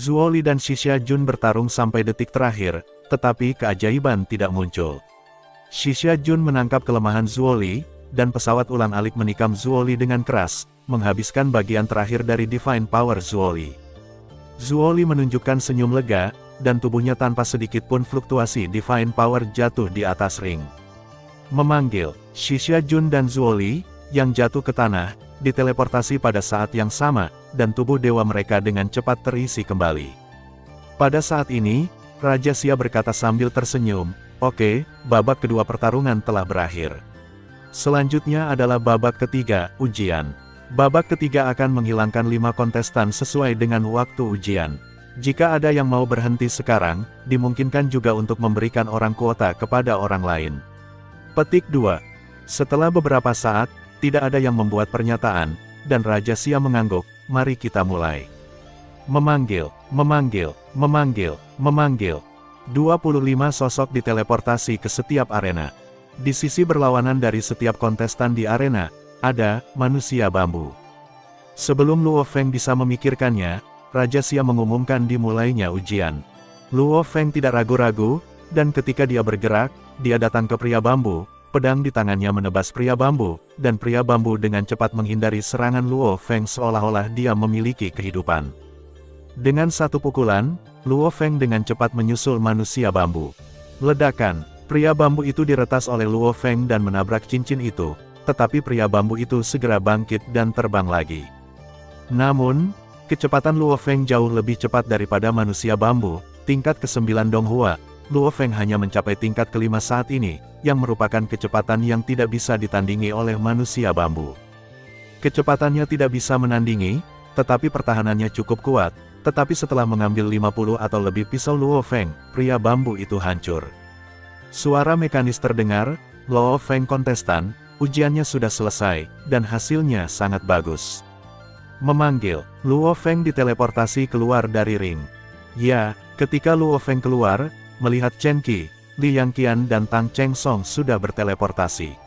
Zuo Li dan Xixia Jun bertarung sampai detik terakhir, tetapi keajaiban tidak muncul. Xixia Jun menangkap kelemahan Zuo Li, dan pesawat ulang-alik menikam Zuo Li dengan keras, menghabiskan bagian terakhir dari Divine Power Zuo Li. Zuo Li menunjukkan senyum lega, dan tubuhnya tanpa sedikit pun fluktuasi Divine Power jatuh di atas ring. Memanggil, Xixia Jun dan Zuo Li, yang jatuh ke tanah, diteleportasi pada saat yang sama, dan tubuh dewa mereka dengan cepat terisi kembali. Pada saat ini, Raja Xia berkata sambil tersenyum, "Oke, babak kedua pertarungan telah berakhir. Selanjutnya adalah babak ketiga, ujian. Babak ketiga akan menghilangkan 5 kontestan sesuai dengan waktu ujian. Jika ada yang mau berhenti sekarang, dimungkinkan juga untuk memberikan orang kuota kepada orang lain." Petik 2. Setelah beberapa saat, tidak ada yang membuat pernyataan, dan Raja Xia mengangguk, "Mari kita mulai." Memanggil, memanggil, memanggil, memanggil. 25 sosok diteleportasi ke setiap arena. Di sisi berlawanan dari setiap kontestan di arena, ada manusia bambu. Sebelum Luo Feng bisa memikirkannya, Raja Xia mengumumkan dimulainya ujian. Luo Feng tidak ragu-ragu, dan ketika dia bergerak, dia datang ke pria bambu, pedang di tangannya menebas pria bambu, dan pria bambu dengan cepat menghindari serangan Luo Feng seolah-olah dia memiliki kehidupan. Dengan satu pukulan, Luo Feng dengan cepat menyusul manusia bambu. Ledakan, pria bambu itu diretas oleh Luo Feng dan menabrak cincin itu, tetapi pria bambu itu segera bangkit dan terbang lagi. Namun, kecepatan Luo Feng jauh lebih cepat daripada manusia bambu, tingkat ke-9 Donghua. Luo Feng hanya mencapai tingkat ke-5 saat ini, yang merupakan kecepatan yang tidak bisa ditandingi oleh manusia bambu. Kecepatannya tidak bisa menandingi, tetapi pertahanannya cukup kuat, tetapi setelah mengambil 50 atau lebih pisau Luo Feng, pria bambu itu hancur. Suara mekanis terdengar, Luo Feng kontestan, ujiannya sudah selesai, dan hasilnya sangat bagus. Memanggil, Luo Feng diteleportasi keluar dari ring. Ya, ketika Luo Feng keluar, melihat Chen Qi, Li Yangqian dan Tang Cheng Song sudah berteleportasi.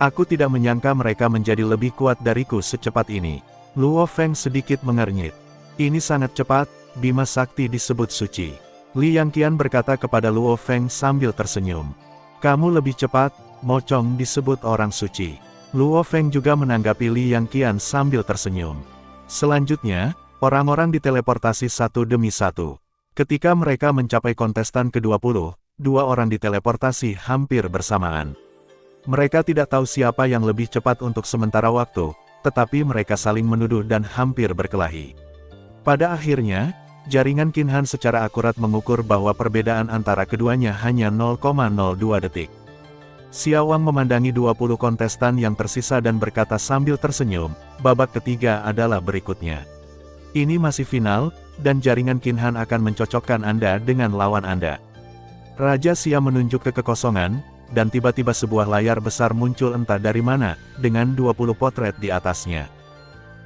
Aku tidak menyangka mereka menjadi lebih kuat dariku secepat ini. Luo Feng sedikit mengernyit. Ini sangat cepat, Bima Sakti disebut suci. Li Yangqian berkata kepada Luo Feng sambil tersenyum. Kamu lebih cepat, Mocong disebut orang suci. Luo Feng juga menanggapi Li Yangqian sambil tersenyum. Selanjutnya, orang-orang diteleportasi satu demi satu. Ketika mereka mencapai kontestan ke-20, 2 orang diteleportasi hampir bersamaan. Mereka tidak tahu siapa yang lebih cepat untuk sementara waktu, tetapi mereka saling menuduh dan hampir berkelahi. Pada akhirnya, jaringan Qinhan secara akurat mengukur bahwa perbedaan antara keduanya hanya 0,02 detik. Xiao Wang memandangi 20 kontestan yang tersisa dan berkata sambil tersenyum, babak ketiga adalah berikutnya. Ini masih final, dan jaringan Qinhan akan mencocokkan Anda dengan lawan Anda. Raja Xia menunjuk ke kekosongan, dan tiba-tiba sebuah layar besar muncul entah dari mana, dengan 20 potret di atasnya.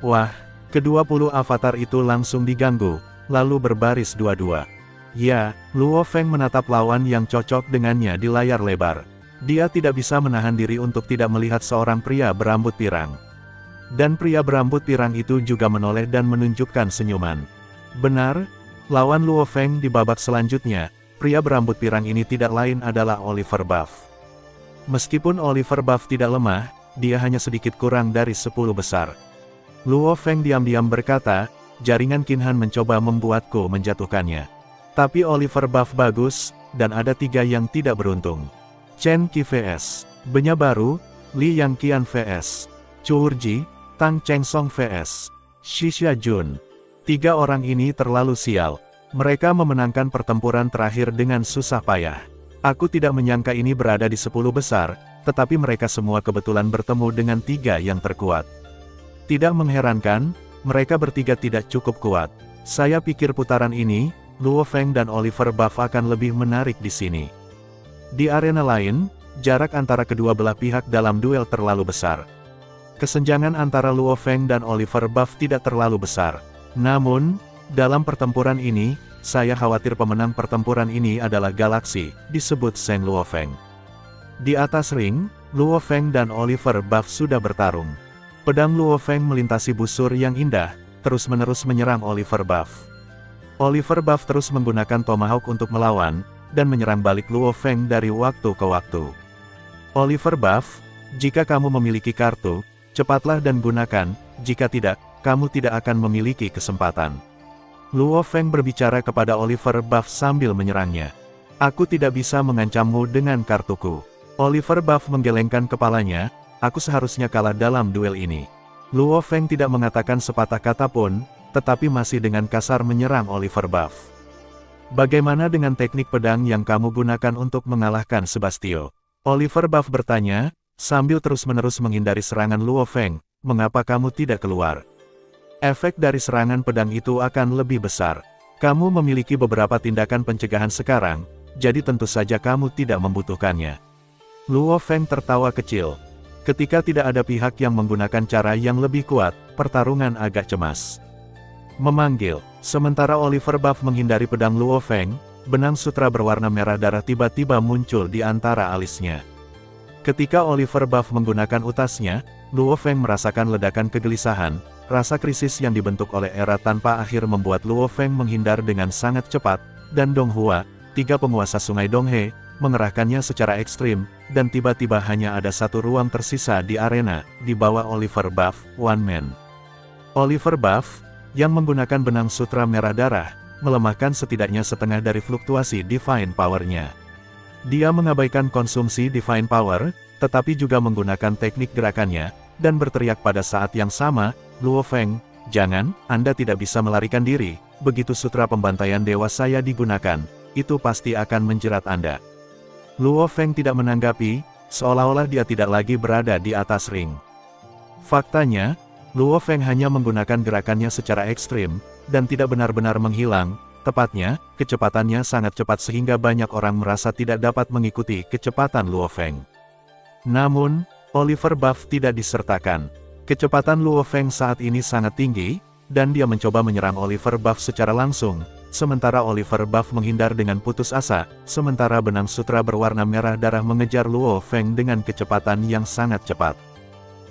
Wah, ke-20 avatar itu langsung diganggu, lalu berbaris dua-dua. Ya, Luo Feng menatap lawan yang cocok dengannya di layar lebar. Dia tidak bisa menahan diri untuk tidak melihat seorang pria berambut pirang. Dan pria berambut pirang itu juga menoleh dan menunjukkan senyuman. Benar, lawan Luo Feng di babak selanjutnya, pria berambut pirang ini tidak lain adalah Oliver Buff. Meskipun Oliver Buff tidak lemah, dia hanya sedikit kurang dari 10 besar. Luo Feng diam-diam berkata, jaringan Qinhan mencoba membuatku menjatuhkannya. Tapi Oliver Buff bagus, dan ada 3 yang tidak beruntung. Chen Qi vs. Benya Baru, Li Yangqian vs. Chuurji, Tang Cheng Song vs. Xixia Jun. 3 orang ini terlalu sial. Mereka memenangkan pertempuran terakhir dengan susah payah. Aku tidak menyangka ini berada di 10 besar, tetapi mereka semua kebetulan bertemu dengan 3 yang terkuat. Tidak mengherankan, mereka bertiga tidak cukup kuat. Saya pikir putaran ini, Luo Feng dan Oliver Buff akan lebih menarik di sini. Di arena lain, jarak antara kedua belah pihak dalam duel terlalu besar. Kesenjangan antara Luo Feng dan Oliver Buff tidak terlalu besar. Namun, dalam pertempuran ini, saya khawatir pemenang pertempuran ini adalah Galaksi, disebut Seng Luo Feng. Di atas ring, Luo Feng dan Oliver Buff sudah bertarung. Pedang Luo Feng melintasi busur yang indah, terus-menerus menyerang Oliver Buff. Oliver Buff terus menggunakan Tomahawk untuk melawan, dan menyerang balik Luo Feng dari waktu ke waktu. Oliver Buff, jika kamu memiliki kartu, cepatlah dan gunakan, jika tidak, kamu tidak akan memiliki kesempatan. Luo Feng berbicara kepada Oliver Buff sambil menyerangnya. Aku tidak bisa mengancammu dengan kartuku. Oliver Buff menggelengkan kepalanya, aku seharusnya kalah dalam duel ini. Luo Feng tidak mengatakan sepatah kata pun, tetapi masih dengan kasar menyerang Oliver Buff. Bagaimana dengan teknik pedang yang kamu gunakan untuk mengalahkan Sebastio? Oliver Buff bertanya, sambil terus-menerus menghindari serangan Luo Feng, mengapa kamu tidak keluar? Efek dari serangan pedang itu akan lebih besar. Kamu memiliki beberapa tindakan pencegahan sekarang, jadi tentu saja kamu tidak membutuhkannya. Luo Feng tertawa kecil. Ketika tidak ada pihak yang menggunakan cara yang lebih kuat, pertarungan agak cemas. Memanggil. Sementara Oliver Buff menghindari pedang Luo Feng, benang sutra berwarna merah darah tiba-tiba muncul di antara alisnya. Ketika Oliver Buff menggunakan utasnya, Luo Feng merasakan ledakan kegelisahan, rasa krisis yang dibentuk oleh era tanpa akhir membuat Luo Feng menghindar dengan sangat cepat, dan Dong Hua, 3 penguasa sungai Donghe, mengerahkannya secara ekstrim, dan tiba-tiba hanya ada satu ruang tersisa di arena, di bawah Oliver Buff, One Man. Oliver Buff, yang menggunakan benang sutra merah darah, melemahkan setidaknya setengah dari fluktuasi Divine Power-nya. Dia mengabaikan konsumsi Divine Power, tetapi juga menggunakan teknik gerakannya, dan berteriak pada saat yang sama, Luo Feng, jangan, Anda tidak bisa melarikan diri, begitu sutra pembantaian dewa saya digunakan, itu pasti akan menjerat Anda. Luo Feng tidak menanggapi, seolah-olah dia tidak lagi berada di atas ring. Faktanya, Luo Feng hanya menggunakan gerakannya secara ekstrim, dan tidak benar-benar menghilang, tepatnya, kecepatannya sangat cepat sehingga banyak orang merasa tidak dapat mengikuti kecepatan Luo Feng. Namun, Oliver Buff tidak disertakan. Kecepatan Luo Feng saat ini sangat tinggi, dan dia mencoba menyerang Oliver Buff secara langsung, sementara Oliver Buff menghindar dengan putus asa, sementara benang sutra berwarna merah darah mengejar Luo Feng dengan kecepatan yang sangat cepat.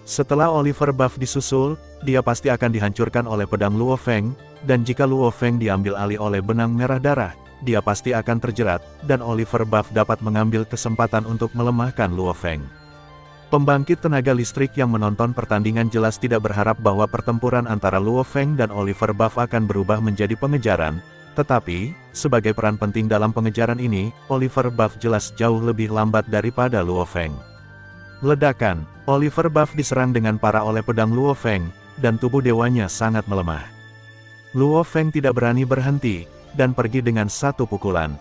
Setelah Oliver Buff disusul, dia pasti akan dihancurkan oleh pedang Luo Feng, dan jika Luo Feng diambil alih oleh benang merah darah, dia pasti akan terjerat, dan Oliver Buff dapat mengambil kesempatan untuk melemahkan Luo Feng. Pembangkit tenaga listrik yang menonton pertandingan jelas tidak berharap bahwa pertempuran antara Luo Feng dan Oliver Buff akan berubah menjadi pengejaran, tetapi, sebagai peran penting dalam pengejaran ini, Oliver Buff jelas jauh lebih lambat daripada Luo Feng. Ledakan. Oliver Buff diserang dengan parah oleh pedang Luo Feng, dan tubuh dewanya sangat melemah. Luo Feng tidak berani berhenti, dan pergi dengan satu pukulan.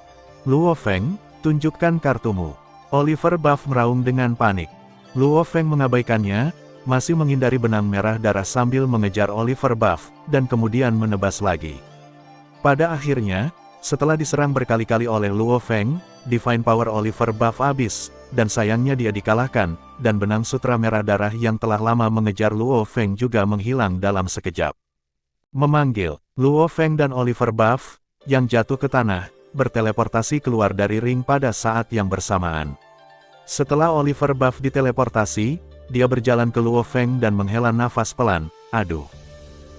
Luo Feng, tunjukkan kartumu. Oliver Buff meraung dengan panik. Luo Feng mengabaikannya, masih menghindari benang merah darah sambil mengejar Oliver Buff, dan kemudian menebas lagi. Pada akhirnya, setelah diserang berkali-kali oleh Luo Feng, Divine Power Oliver Buff habis, dan sayangnya dia dikalahkan, dan benang sutra merah darah yang telah lama mengejar Luo Feng juga menghilang dalam sekejap. Memanggil, Luo Feng dan Oliver Buff, yang jatuh ke tanah, berteleportasi keluar dari ring pada saat yang bersamaan. Setelah Oliver Buff diteleportasi, dia berjalan ke Luo Feng dan menghela nafas pelan, aduh.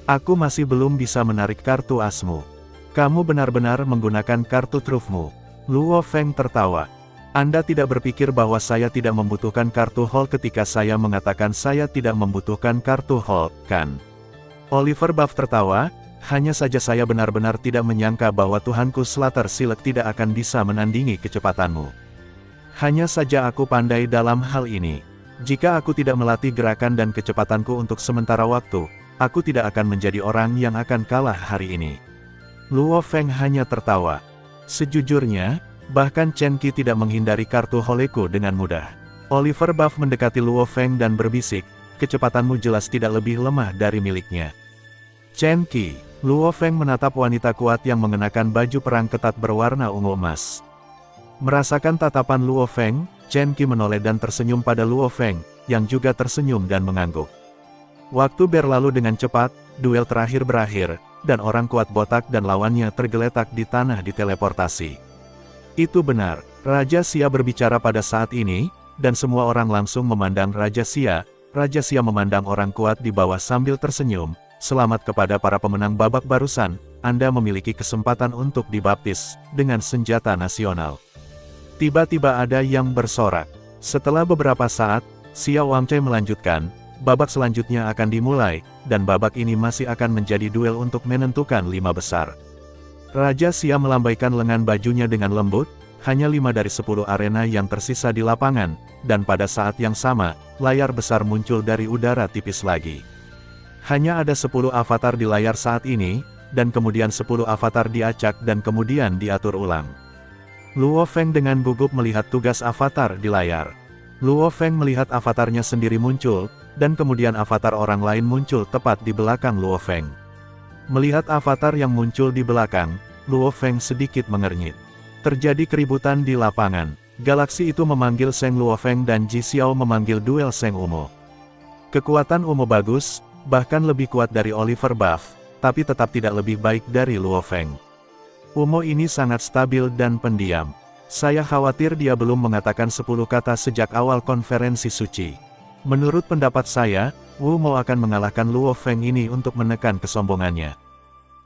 Aku masih belum bisa menarik kartu asmu. Kamu benar-benar menggunakan kartu trufmu. Luo Feng tertawa. Anda tidak berpikir bahwa saya tidak membutuhkan kartu Hall ketika saya mengatakan saya tidak membutuhkan kartu Hall, kan? Oliver Buff tertawa, hanya saja saya benar-benar tidak menyangka bahwa Tuhanku Slater Silk tidak akan bisa menandingi kecepatanmu. Hanya saja aku pandai dalam hal ini. Jika aku tidak melatih gerakan dan kecepatanku untuk sementara waktu, aku tidak akan menjadi orang yang akan kalah hari ini. Luo Feng hanya tertawa. Sejujurnya, bahkan Chen Qi tidak menghindari kartu Holeku dengan mudah. Oliver Buff mendekati Luo Feng dan berbisik, kecepatanmu jelas tidak lebih lemah dari miliknya. Chen Qi. Luo Feng menatap wanita kuat yang mengenakan baju perang ketat berwarna ungu emas. Merasakan tatapan Luo Feng, Chen Qi menoleh dan tersenyum pada Luo Feng, yang juga tersenyum dan mengangguk. Waktu berlalu dengan cepat, duel terakhir berakhir, dan orang kuat botak dan lawannya tergeletak di tanah diteleportasi. Itu benar, Raja Xia berbicara pada saat ini, dan semua orang langsung memandang Raja Xia. Raja Xia memandang orang kuat di bawah sambil tersenyum. Selamat kepada para pemenang babak barusan, Anda memiliki kesempatan untuk dibaptis dengan senjata nasional. Tiba-tiba ada yang bersorak. Setelah beberapa saat, Xiao Wangchai melanjutkan, babak selanjutnya akan dimulai, dan babak ini masih akan menjadi duel untuk menentukan 5 besar. Raja Xia melambaikan lengan bajunya dengan lembut, hanya 5 dari 10 arena yang tersisa di lapangan, dan pada saat yang sama, layar besar muncul dari udara tipis lagi. Hanya ada 10 avatar di layar saat ini, dan kemudian 10 avatar diacak dan kemudian diatur ulang. Luo Feng dengan gugup melihat tugas avatar di layar. Luo Feng melihat avatarnya sendiri muncul, dan kemudian avatar orang lain muncul tepat di belakang Luo Feng. Melihat avatar yang muncul di belakang, Luo Feng sedikit mengernyit. Terjadi keributan di lapangan. Galaksi itu memanggil Seng Luo Feng dan Ji Xiao memanggil duel Seng Umo. Kekuatan Umo bagus, bahkan lebih kuat dari Oliver Buff, tapi tetap tidak lebih baik dari Luo Feng. Umo ini sangat stabil dan pendiam. Saya khawatir dia belum mengatakan 10 kata sejak awal konferensi suci. Menurut pendapat saya, Umo akan mengalahkan Luo Feng ini untuk menekan kesombongannya.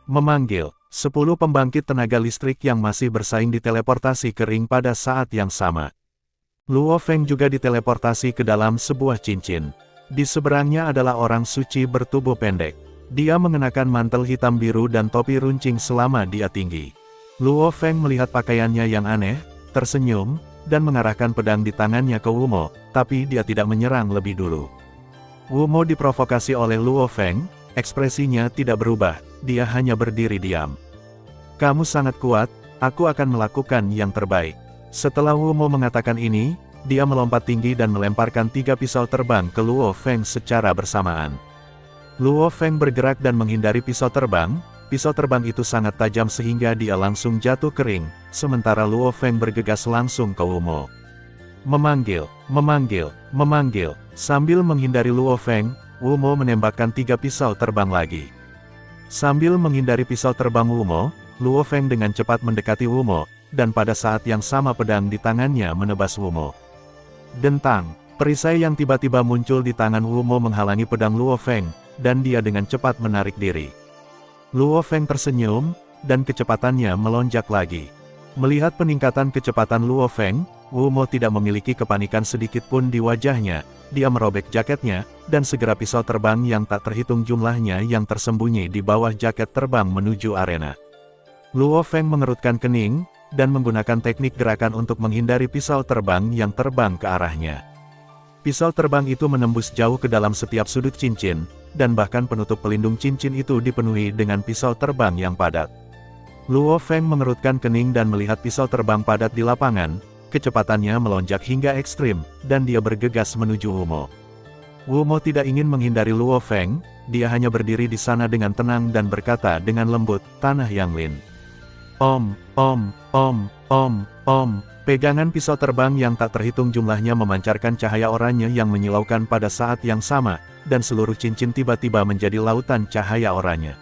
Memanggil 10 pembangkit tenaga listrik yang masih bersaing diteleportasi ke ring pada saat yang sama. Luo Feng juga diteleportasi ke dalam sebuah cincin. Di seberangnya adalah orang suci bertubuh pendek. Dia mengenakan mantel hitam biru dan topi runcing selama dia tinggi. Luo Feng melihat pakaiannya yang aneh, tersenyum, dan mengarahkan pedang di tangannya ke Umo, tapi dia tidak menyerang lebih dulu. Umo diprovokasi oleh Luo Feng, ekspresinya tidak berubah, dia hanya berdiri diam. Kamu sangat kuat, aku akan melakukan yang terbaik. Setelah Umo mengatakan ini, dia melompat tinggi dan melemparkan 3 pisau terbang ke Luo Feng secara bersamaan. Luo Feng bergerak dan menghindari pisau terbang. Pisau terbang itu sangat tajam sehingga dia langsung jatuh kering, sementara Luo Feng bergegas langsung ke Umo. Memanggil, memanggil, memanggil. Sambil menghindari Luo Feng, Umo menembakkan 3 pisau terbang lagi. Sambil menghindari pisau terbang Umo, Luo Feng dengan cepat mendekati Umo, dan pada saat yang sama pedang di tangannya menebas Umo. Dentang, perisai yang tiba-tiba muncul di tangan Umo menghalangi pedang Luo Feng, dan dia dengan cepat menarik diri. Luo Feng tersenyum, dan kecepatannya melonjak lagi. Melihat peningkatan kecepatan Luo Feng, Umo tidak memiliki kepanikan sedikit pun di wajahnya. Dia merobek jaketnya, dan segera pisau terbang yang tak terhitung jumlahnya yang tersembunyi di bawah jaket terbang menuju arena. Luo Feng mengerutkan kening, dan menggunakan teknik gerakan untuk menghindari pisau terbang yang terbang ke arahnya. Pisau terbang itu menembus jauh ke dalam setiap sudut cincin, dan bahkan penutup pelindung cincin itu dipenuhi dengan pisau terbang yang padat. Luo Feng mengerutkan kening dan melihat pisau terbang padat di lapangan, kecepatannya melonjak hingga ekstrim, dan dia bergegas menuju Umo. Umo tidak ingin menghindari Luo Feng, dia hanya berdiri di sana dengan tenang dan berkata dengan lembut, "Tanah yang lin." Om, om, om, om, om. Pegangan pisau terbang yang tak terhitung jumlahnya memancarkan cahaya oranye yang menyilaukan pada saat yang sama, dan seluruh cincin tiba-tiba menjadi lautan cahaya oranye.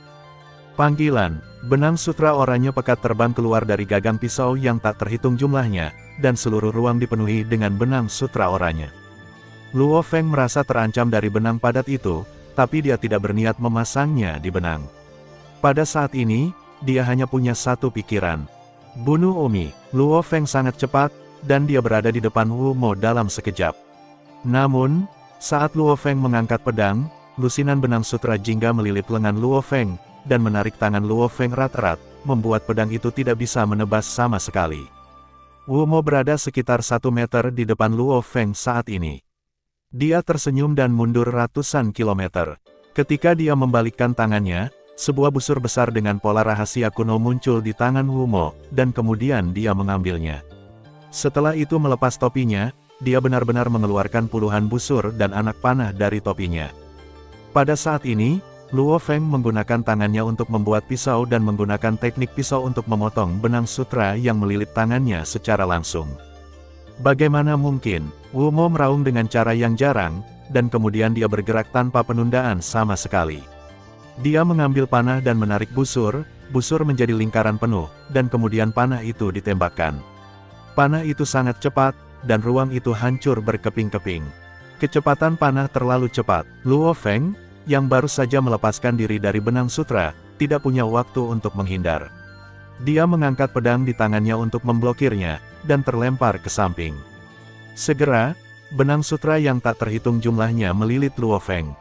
Panggilan, benang sutra oranye pekat terbang keluar dari gagang pisau yang tak terhitung jumlahnya, dan seluruh ruang dipenuhi dengan benang sutra oranye. Luo Feng merasa terancam dari benang padat itu, tapi dia tidak berniat memasangnya di benang. Pada saat ini, dia hanya punya satu pikiran. Bunuh Umi. Luo Feng sangat cepat, dan dia berada di depan Umo dalam sekejap. Namun, saat Luo Feng mengangkat pedang, lusinan benang sutra jingga melilit lengan Luo Feng, dan menarik tangan Luo Feng erat-erat, membuat pedang itu tidak bisa menebas sama sekali. Umo berada sekitar 1 meter di depan Luo Feng saat ini. Dia tersenyum dan mundur ratusan kilometer. Ketika dia membalikkan tangannya, sebuah busur besar dengan pola rahasia kuno muncul di tangan Umo, dan kemudian dia mengambilnya. Setelah itu melepas topinya, dia benar-benar mengeluarkan puluhan busur dan anak panah dari topinya. Pada saat ini, Luo Feng menggunakan tangannya untuk membuat pisau dan menggunakan teknik pisau untuk memotong benang sutra yang melilit tangannya secara langsung. Bagaimana mungkin? Umo meraung dengan cara yang jarang, dan kemudian dia bergerak tanpa penundaan sama sekali. Dia mengambil panah dan menarik busur menjadi lingkaran penuh, dan kemudian panah itu ditembakkan. Panah itu sangat cepat, dan ruang itu hancur berkeping-keping. Kecepatan panah terlalu cepat. Luo Feng, yang baru saja melepaskan diri dari benang sutra, tidak punya waktu untuk menghindar. Dia mengangkat pedang di tangannya untuk memblokirnya, dan terlempar ke samping. Segera, benang sutra yang tak terhitung jumlahnya melilit Luo Feng.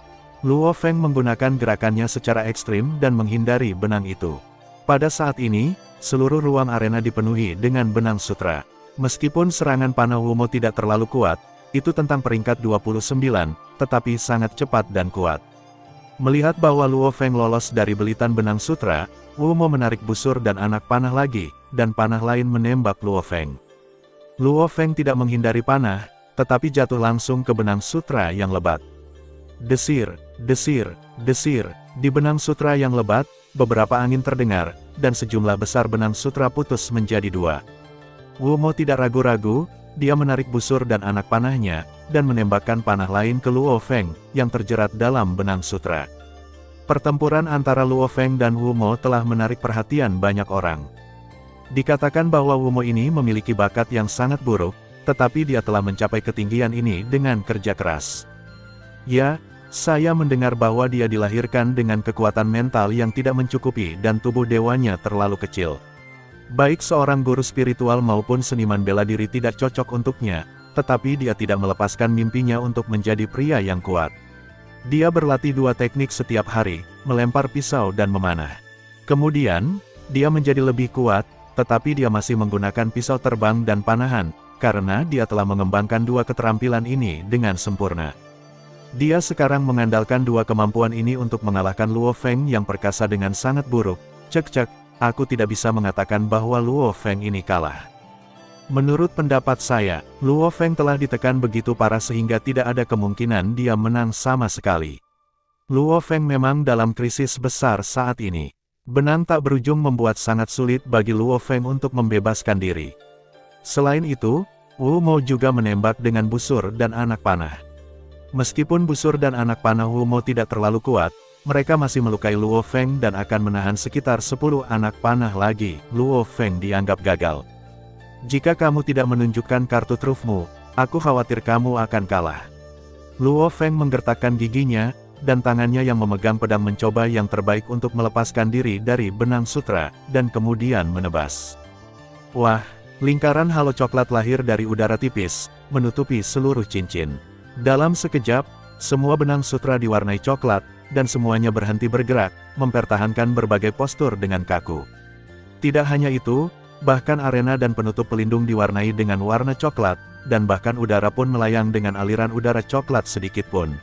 Luo Feng menggunakan gerakannya secara ekstrim dan menghindari benang itu. Pada saat ini, seluruh ruang arena dipenuhi dengan benang sutra. Meskipun serangan panah Wumo tidak terlalu kuat, itu tentang peringkat 29, tetapi sangat cepat dan kuat. Melihat bahwa Luo Feng lolos dari belitan benang sutra, Wumo menarik busur dan anak panah lagi, dan panah lain menembak Luo Feng. Luo Feng tidak menghindari panah, tetapi jatuh langsung ke benang sutra yang lebat. Desir, desir, desir, di benang sutra yang lebat, beberapa angin terdengar, dan sejumlah besar benang sutra putus menjadi dua. Wumo tidak ragu-ragu, dia menarik busur dan anak panahnya, dan menembakkan panah lain ke Luo Feng, yang terjerat dalam benang sutra. Pertempuran antara Luo Feng dan Wumo telah menarik perhatian banyak orang. Dikatakan bahwa Wumo ini memiliki bakat yang sangat buruk, tetapi dia telah mencapai ketinggian ini dengan kerja keras. Ya, saya mendengar bahwa dia dilahirkan dengan kekuatan mental yang tidak mencukupi dan tubuh dewanya terlalu kecil. Baik seorang guru spiritual maupun seniman bela diri tidak cocok untuknya, tetapi dia tidak melepaskan mimpinya untuk menjadi pria yang kuat. Dia berlatih dua teknik setiap hari, melempar pisau dan memanah. Kemudian, dia menjadi lebih kuat, tetapi dia masih menggunakan pisau terbang dan panahan, karena dia telah mengembangkan dua keterampilan ini dengan sempurna. Dia sekarang mengandalkan dua kemampuan ini untuk mengalahkan Luo Feng yang perkasa dengan sangat buruk. Cek-cek, aku tidak bisa mengatakan bahwa Luo Feng ini kalah. Menurut pendapat saya, Luo Feng telah ditekan begitu parah sehingga tidak ada kemungkinan dia menang sama sekali. Luo Feng memang dalam krisis besar saat ini. Benang tak berujung membuat sangat sulit bagi Luo Feng untuk membebaskan diri. Selain itu, Wumo juga menembak dengan busur dan anak panah. Meskipun busur dan anak panah Wumo tidak terlalu kuat, mereka masih melukai Luo Feng dan akan menahan sekitar 10 anak panah lagi. Luo Feng dianggap gagal. Jika kamu tidak menunjukkan kartu trufmu, aku khawatir kamu akan kalah. Luo Feng menggertakkan giginya, dan tangannya yang memegang pedang mencoba yang terbaik untuk melepaskan diri dari benang sutra, dan kemudian menebas. Wah, lingkaran halo coklat lahir dari udara tipis, menutupi seluruh cincin. Dalam sekejap, semua benang sutra diwarnai coklat, dan semuanya berhenti bergerak, mempertahankan berbagai postur dengan kaku. Tidak hanya itu, bahkan arena dan penutup pelindung diwarnai dengan warna coklat, dan bahkan udara pun melayang dengan aliran udara coklat sedikit pun.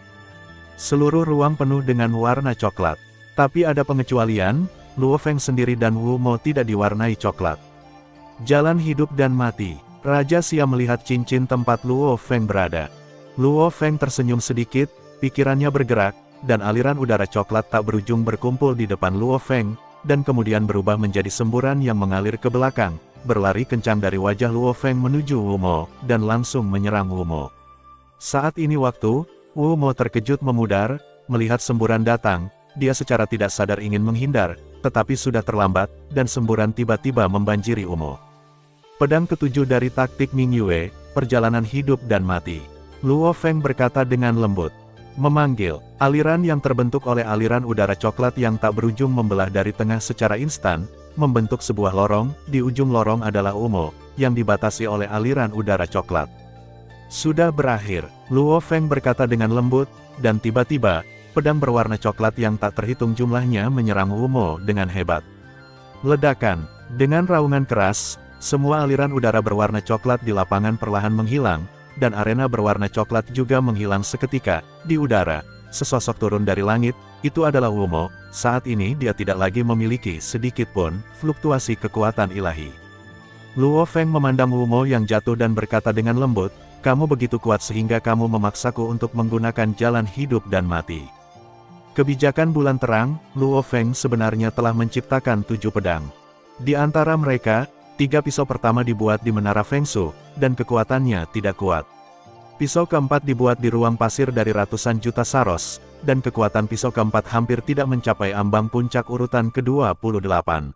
Seluruh ruang penuh dengan warna coklat. Tapi ada pengecualian, Luo Feng sendiri dan Wumo tidak diwarnai coklat. Jalan hidup dan mati. Raja Xia melihat cincin tempat Luo Feng berada. Luo Feng tersenyum sedikit, pikirannya bergerak, dan aliran udara coklat tak berujung berkumpul di depan Luo Feng, dan kemudian berubah menjadi semburan yang mengalir ke belakang, berlari kencang dari wajah Luo Feng menuju Wumo, dan langsung menyerang Wumo. Saat ini waktu, Wumo terkejut memudar, melihat semburan datang, dia secara tidak sadar ingin menghindar, tetapi sudah terlambat, dan semburan tiba-tiba membanjiri Wumo. Pedang ketujuh dari taktik Ming Yue, perjalanan hidup dan mati. Luo Feng berkata dengan lembut. Memanggil, aliran yang terbentuk oleh aliran udara coklat yang tak berujung membelah dari tengah secara instan, membentuk sebuah lorong, di ujung lorong adalah Wumo, yang dibatasi oleh aliran udara coklat. Sudah berakhir, Luo Feng berkata dengan lembut, dan tiba-tiba, pedang berwarna coklat yang tak terhitung jumlahnya menyerang Wumo dengan hebat. Ledakan, dengan raungan keras, semua aliran udara berwarna coklat di lapangan perlahan menghilang, dan arena berwarna coklat juga menghilang seketika. Di udara, sesosok turun dari langit, itu adalah Wumo. Saat ini dia tidak lagi memiliki sedikit pun fluktuasi kekuatan ilahi. Luo Feng memandang Wumo yang jatuh dan berkata dengan lembut, kamu begitu kuat sehingga kamu memaksaku untuk menggunakan jalan hidup dan mati. Kebijakan bulan terang, Luo Feng sebenarnya telah menciptakan 7 pedang. Di antara mereka, 3 pisau pertama dibuat di menara Feng Shu, dan kekuatannya tidak kuat. Pisau keempat dibuat di ruang pasir dari ratusan juta saros, dan kekuatan pisau keempat hampir tidak mencapai ambang puncak urutan ke-28.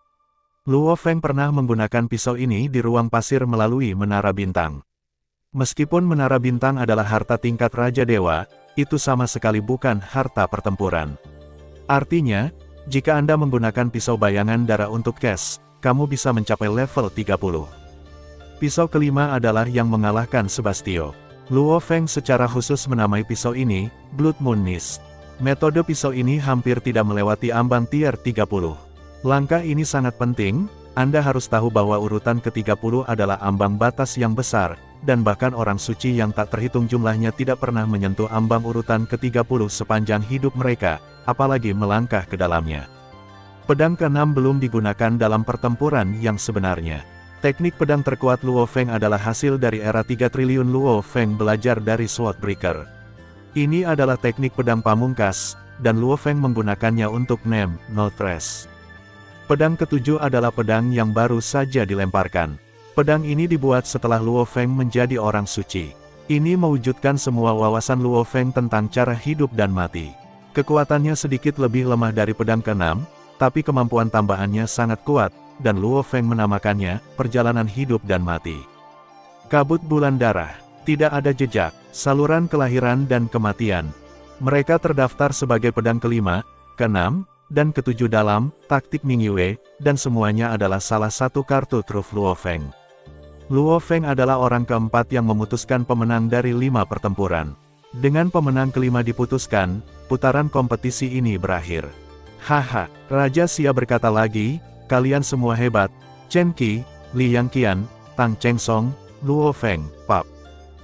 Luo Feng pernah menggunakan pisau ini di ruang pasir melalui menara bintang. Meskipun menara bintang adalah harta tingkat Raja Dewa, itu sama sekali bukan harta pertempuran. Artinya, Jika Anda menggunakan pisau bayangan darah untuk cash, kamu bisa mencapai level 30. Pisau kelima adalah yang mengalahkan Sebastio. Luo Feng secara khusus menamai pisau ini, Blood Moon Mist. Metode pisau ini hampir tidak melewati ambang tier 30. Langkah ini sangat penting, Anda harus tahu bahwa urutan ke-30 adalah ambang batas yang besar, dan bahkan orang suci yang tak terhitung jumlahnya tidak pernah menyentuh ambang urutan ke-30 sepanjang hidup mereka, apalagi melangkah ke dalamnya. Pedang ke-6 belum digunakan dalam pertempuran yang sebenarnya. Teknik pedang terkuat Luo Feng adalah hasil dari era 3 triliun Luo Feng belajar dari Swordbreaker. Ini adalah teknik pedang pamungkas, dan Luo Feng menggunakannya untuk Nem, No Trash. Pedang ke-7 adalah pedang yang baru saja dilemparkan. Pedang ini dibuat setelah Luo Feng menjadi orang suci. Ini mewujudkan semua wawasan Luo Feng tentang cara hidup dan mati. Kekuatannya sedikit lebih lemah dari pedang ke-6, tapi kemampuan tambahannya sangat kuat, dan Luo Feng menamakannya, perjalanan hidup dan mati. Kabut bulan darah. Tidak ada jejak, saluran kelahiran dan kematian. Mereka terdaftar sebagai pedang kelima, ke-6, dan ke-7 dalam taktik Mingyue, dan semuanya adalah salah satu kartu truf Luo Feng. Luo Feng adalah orang keempat yang memutuskan pemenang dari 5 pertempuran. Dengan pemenang kelima diputuskan, putaran kompetisi ini berakhir. Haha, Raja Xia berkata lagi, kalian semua hebat, Chen Qi, Li Yangqian, Tang Chengsong, Luo Feng, Pap.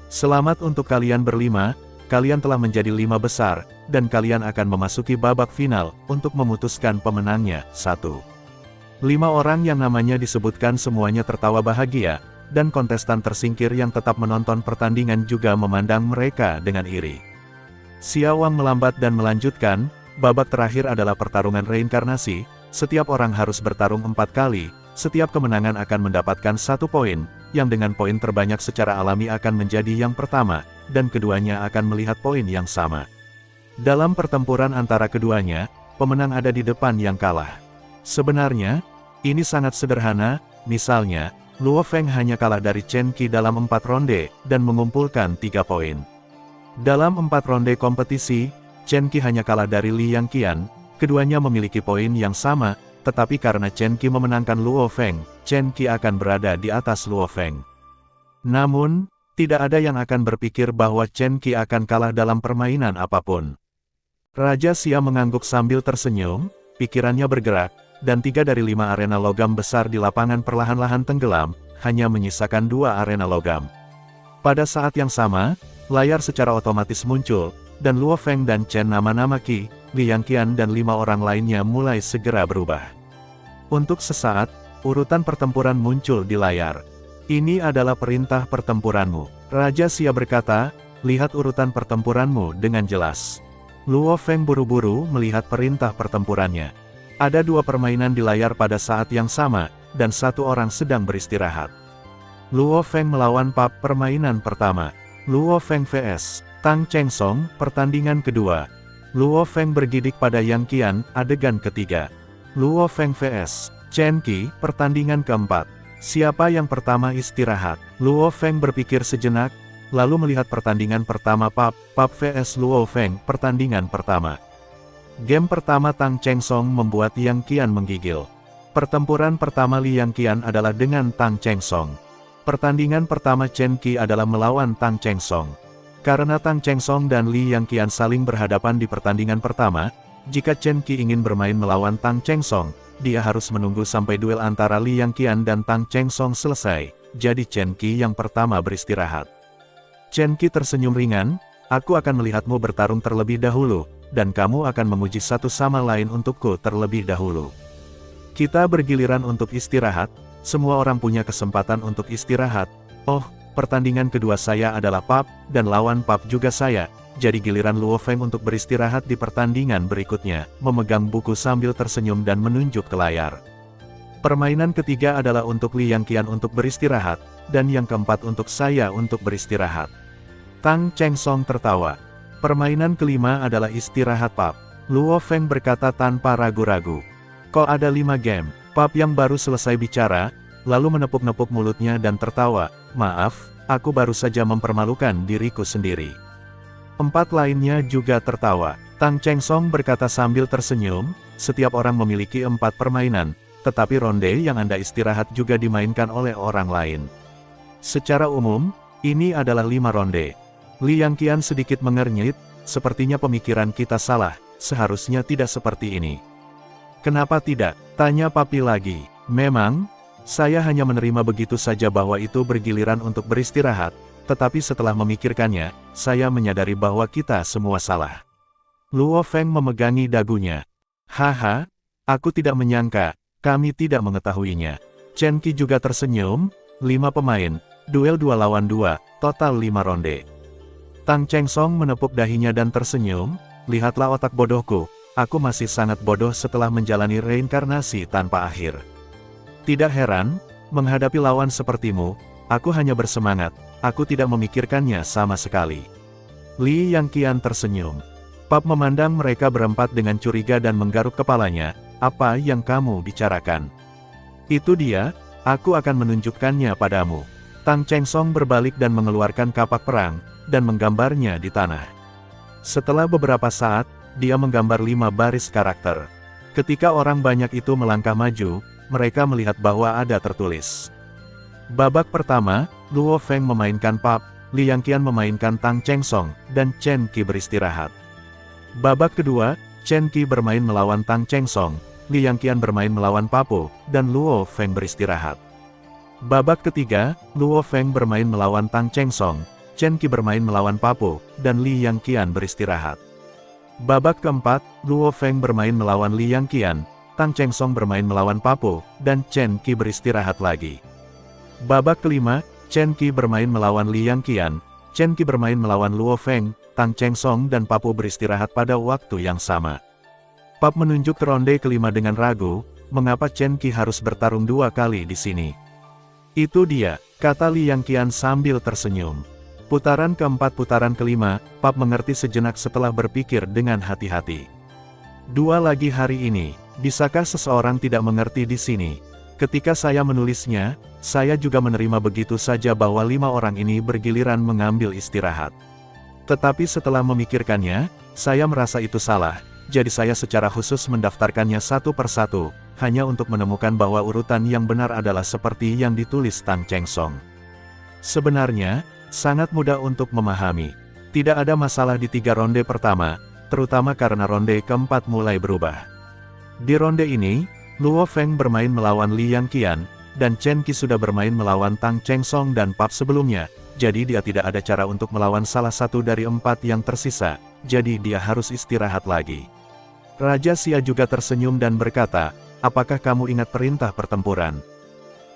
Selamat untuk kalian berlima, kalian telah menjadi 5 besar, dan kalian akan memasuki babak final, untuk memutuskan pemenangnya. 1. 5 orang yang namanya disebutkan semuanya tertawa bahagia, dan kontestan tersingkir yang tetap menonton pertandingan juga memandang mereka dengan iri. Xia Wang melambat dan melanjutkan, babak terakhir adalah pertarungan reinkarnasi, setiap orang harus bertarung 4 kali, setiap kemenangan akan mendapatkan 1 poin, yang dengan poin terbanyak secara alami akan menjadi yang pertama, dan keduanya akan melihat poin yang sama. Dalam pertempuran antara keduanya, pemenang ada di depan yang kalah. Sebenarnya, ini sangat sederhana, misalnya, Luo Feng hanya kalah dari Chen Qi dalam 4 ronde, dan mengumpulkan 3 poin. Dalam 4 ronde kompetisi, Chen Qi hanya kalah dari Li Yangqian, keduanya memiliki poin yang sama, tetapi karena Chen Qi memenangkan Luo Feng, Chen Qi akan berada di atas Luo Feng. Namun, tidak ada yang akan berpikir bahwa Chen Qi akan kalah dalam permainan apapun. Raja Xia mengangguk sambil tersenyum, pikirannya bergerak, dan 3 dari 5 arena logam besar di lapangan perlahan-lahan tenggelam, hanya menyisakan 2 arena logam. Pada saat yang sama, layar secara otomatis muncul, dan Luo Feng dan Chen nama-nama Qi, Li Yangqian dan 5 orang lainnya mulai segera berubah. Untuk sesaat, urutan pertempuran muncul di layar. Ini adalah perintah pertempuranmu. Raja Xia berkata, lihat urutan pertempuranmu dengan jelas. Luo Feng buru-buru melihat perintah pertempurannya. Ada 2 permainan di layar pada saat yang sama, dan 1 orang sedang beristirahat. Luo Feng melawan Pap permainan pertama. Luo Feng vs Tang Chengsong, pertandingan kedua. Luo Feng bergidik pada Yangqian, adegan ketiga. Luo Feng vs Chen Qi, pertandingan keempat. Siapa yang pertama istirahat? Luo Feng berpikir sejenak, lalu melihat pertandingan pertama Pap vs Luo Feng, pertandingan pertama. Game pertama Tang Chengsong membuat Yangqian menggigil. Pertempuran pertama Li Yangqian adalah dengan Tang Chengsong. Pertandingan pertama Chen Qi adalah melawan Tang Chengsong. Karena Tang Chengsong dan Li Yangqian saling berhadapan di pertandingan pertama, jika Chen Qi ingin bermain melawan Tang Chengsong, dia harus menunggu sampai duel antara Li Yangqian dan Tang Chengsong selesai, jadi Chen Qi yang pertama beristirahat. Chen Qi tersenyum ringan, aku akan melihatmu bertarung terlebih dahulu, dan kamu akan memuji satu sama lain untukku terlebih dahulu. Kita bergiliran untuk istirahat, semua orang punya kesempatan untuk istirahat. Oh, pertandingan kedua saya adalah Pap, dan lawan Pap juga saya, jadi giliran Luo Feng untuk beristirahat di pertandingan berikutnya, memegang buku sambil tersenyum dan menunjuk ke layar. Permainan ketiga adalah untuk Li Yangqian untuk beristirahat, dan yang keempat untuk saya untuk beristirahat. Tang Chengsong tertawa. Permainan kelima adalah istirahat Pap. Luo Feng berkata tanpa ragu-ragu. Kok ada 5 game? Pap yang baru selesai bicara, lalu menepuk-nepuk mulutnya dan tertawa, maaf, aku baru saja mempermalukan diriku sendiri. 4 lainnya juga tertawa. Tang Cheng Song berkata sambil tersenyum, setiap orang memiliki 4 permainan, tetapi ronde yang Anda istirahat juga dimainkan oleh orang lain. Secara umum, ini adalah 5 ronde. Liang Qian sedikit mengernyit, sepertinya pemikiran kita salah, seharusnya tidak seperti ini. Kenapa tidak? Tanya Papi lagi. Memang, saya hanya menerima begitu saja bahwa itu bergiliran untuk beristirahat, tetapi setelah memikirkannya, saya menyadari bahwa kita semua salah. Luo Feng memegangi dagunya. Haha, aku tidak menyangka, kami tidak mengetahuinya. Chen Qi juga tersenyum, 5 pemain, duel 2 lawan 2, total 5 ronde. Tang Cheng Song menepuk dahinya dan tersenyum, lihatlah otak bodohku, aku masih sangat bodoh setelah menjalani reinkarnasi tanpa akhir. Tidak heran, menghadapi lawan sepertimu, aku hanya bersemangat, aku tidak memikirkannya sama sekali. Li Yangqian tersenyum. Pap memandang mereka berempat dengan curiga dan menggaruk kepalanya, apa yang kamu bicarakan? Itu dia, aku akan menunjukkannya padamu. Tang Cheng Song berbalik dan mengeluarkan kapak perang, dan menggambarnya di tanah. Setelah beberapa saat, dia menggambar 5 baris karakter. Ketika orang banyak itu melangkah maju, mereka melihat bahwa ada tertulis. Babak pertama, Luo Feng memainkan Pap, Li Yangqian memainkan Tang Cheng Song, dan Chen Qi beristirahat. Babak kedua, Chen Qi bermain melawan Tang Cheng Song, Li Yangqian bermain melawan Papo, dan Luo Feng beristirahat. Babak ketiga, Luo Feng bermain melawan Tang Cheng Song, Chen Qi bermain melawan Papo, dan Li Yangqian beristirahat. Babak keempat, Luo Feng bermain melawan Li Yangqian, Tang Cheng Song bermain melawan Papo, dan Chen Qi beristirahat lagi. Babak kelima, Chen Qi bermain melawan Li Yangqian, Chen Qi bermain melawan Luo Feng, Tang Cheng Song dan Papo beristirahat pada waktu yang sama. Pap menunjuk ke ronde kelima dengan ragu, mengapa Chen Qi harus bertarung 2 kali di sini? Itu dia, kata Li Yangqian sambil tersenyum. Putaran keempat putaran kelima, Pap mengerti sejenak setelah berpikir dengan hati-hati. 2 lagi hari ini, bisakah seseorang tidak mengerti di sini? Ketika saya menulisnya, saya juga menerima begitu saja bahwa 5 orang ini bergiliran mengambil istirahat. Tetapi setelah memikirkannya, saya merasa itu salah, jadi saya secara khusus mendaftarkannya satu persatu, hanya untuk menemukan bahwa urutan yang benar adalah seperti yang ditulis Tang Cheng Song. Sebenarnya, sangat mudah untuk memahami. Tidak ada masalah di 3 ronde pertama, terutama karena ronde keempat mulai berubah. Di ronde ini, Luo Feng bermain melawan Li Yangqian, dan Chen Qi sudah bermain melawan Tang Cheng Song dan Pap sebelumnya, jadi dia tidak ada cara untuk melawan salah satu dari 4 yang tersisa, jadi dia harus istirahat lagi. Raja Xia juga tersenyum dan berkata, apakah kamu ingat perintah pertempuran?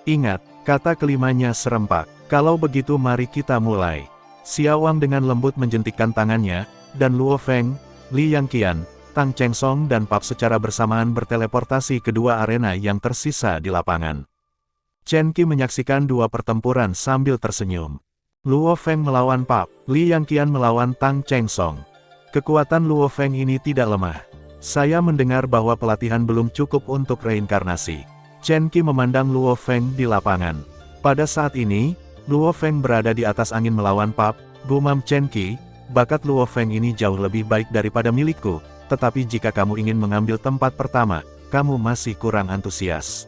Ingat, kata kelimanya serempak, kalau begitu mari kita mulai. Xia Wang dengan lembut menjentikkan tangannya, dan Luo Feng, Li Yangqian, Tang Cheng Song dan Pap secara bersamaan berteleportasi ke 2 arena yang tersisa di lapangan. Chen Qi menyaksikan 2 pertempuran sambil tersenyum. Luo Feng melawan Pap, Li Yangqian melawan Tang Cheng Song. Kekuatan Luo Feng ini tidak lemah. Saya mendengar bahwa pelatihan belum cukup untuk reinkarnasi. Chen Qi memandang Luo Feng di lapangan. Pada saat ini, Luo Feng berada di atas angin melawan Pap, gumam Chen Qi, bakat Luo Feng ini jauh lebih baik daripada milikku, tetapi jika kamu ingin mengambil tempat pertama, kamu masih kurang antusias.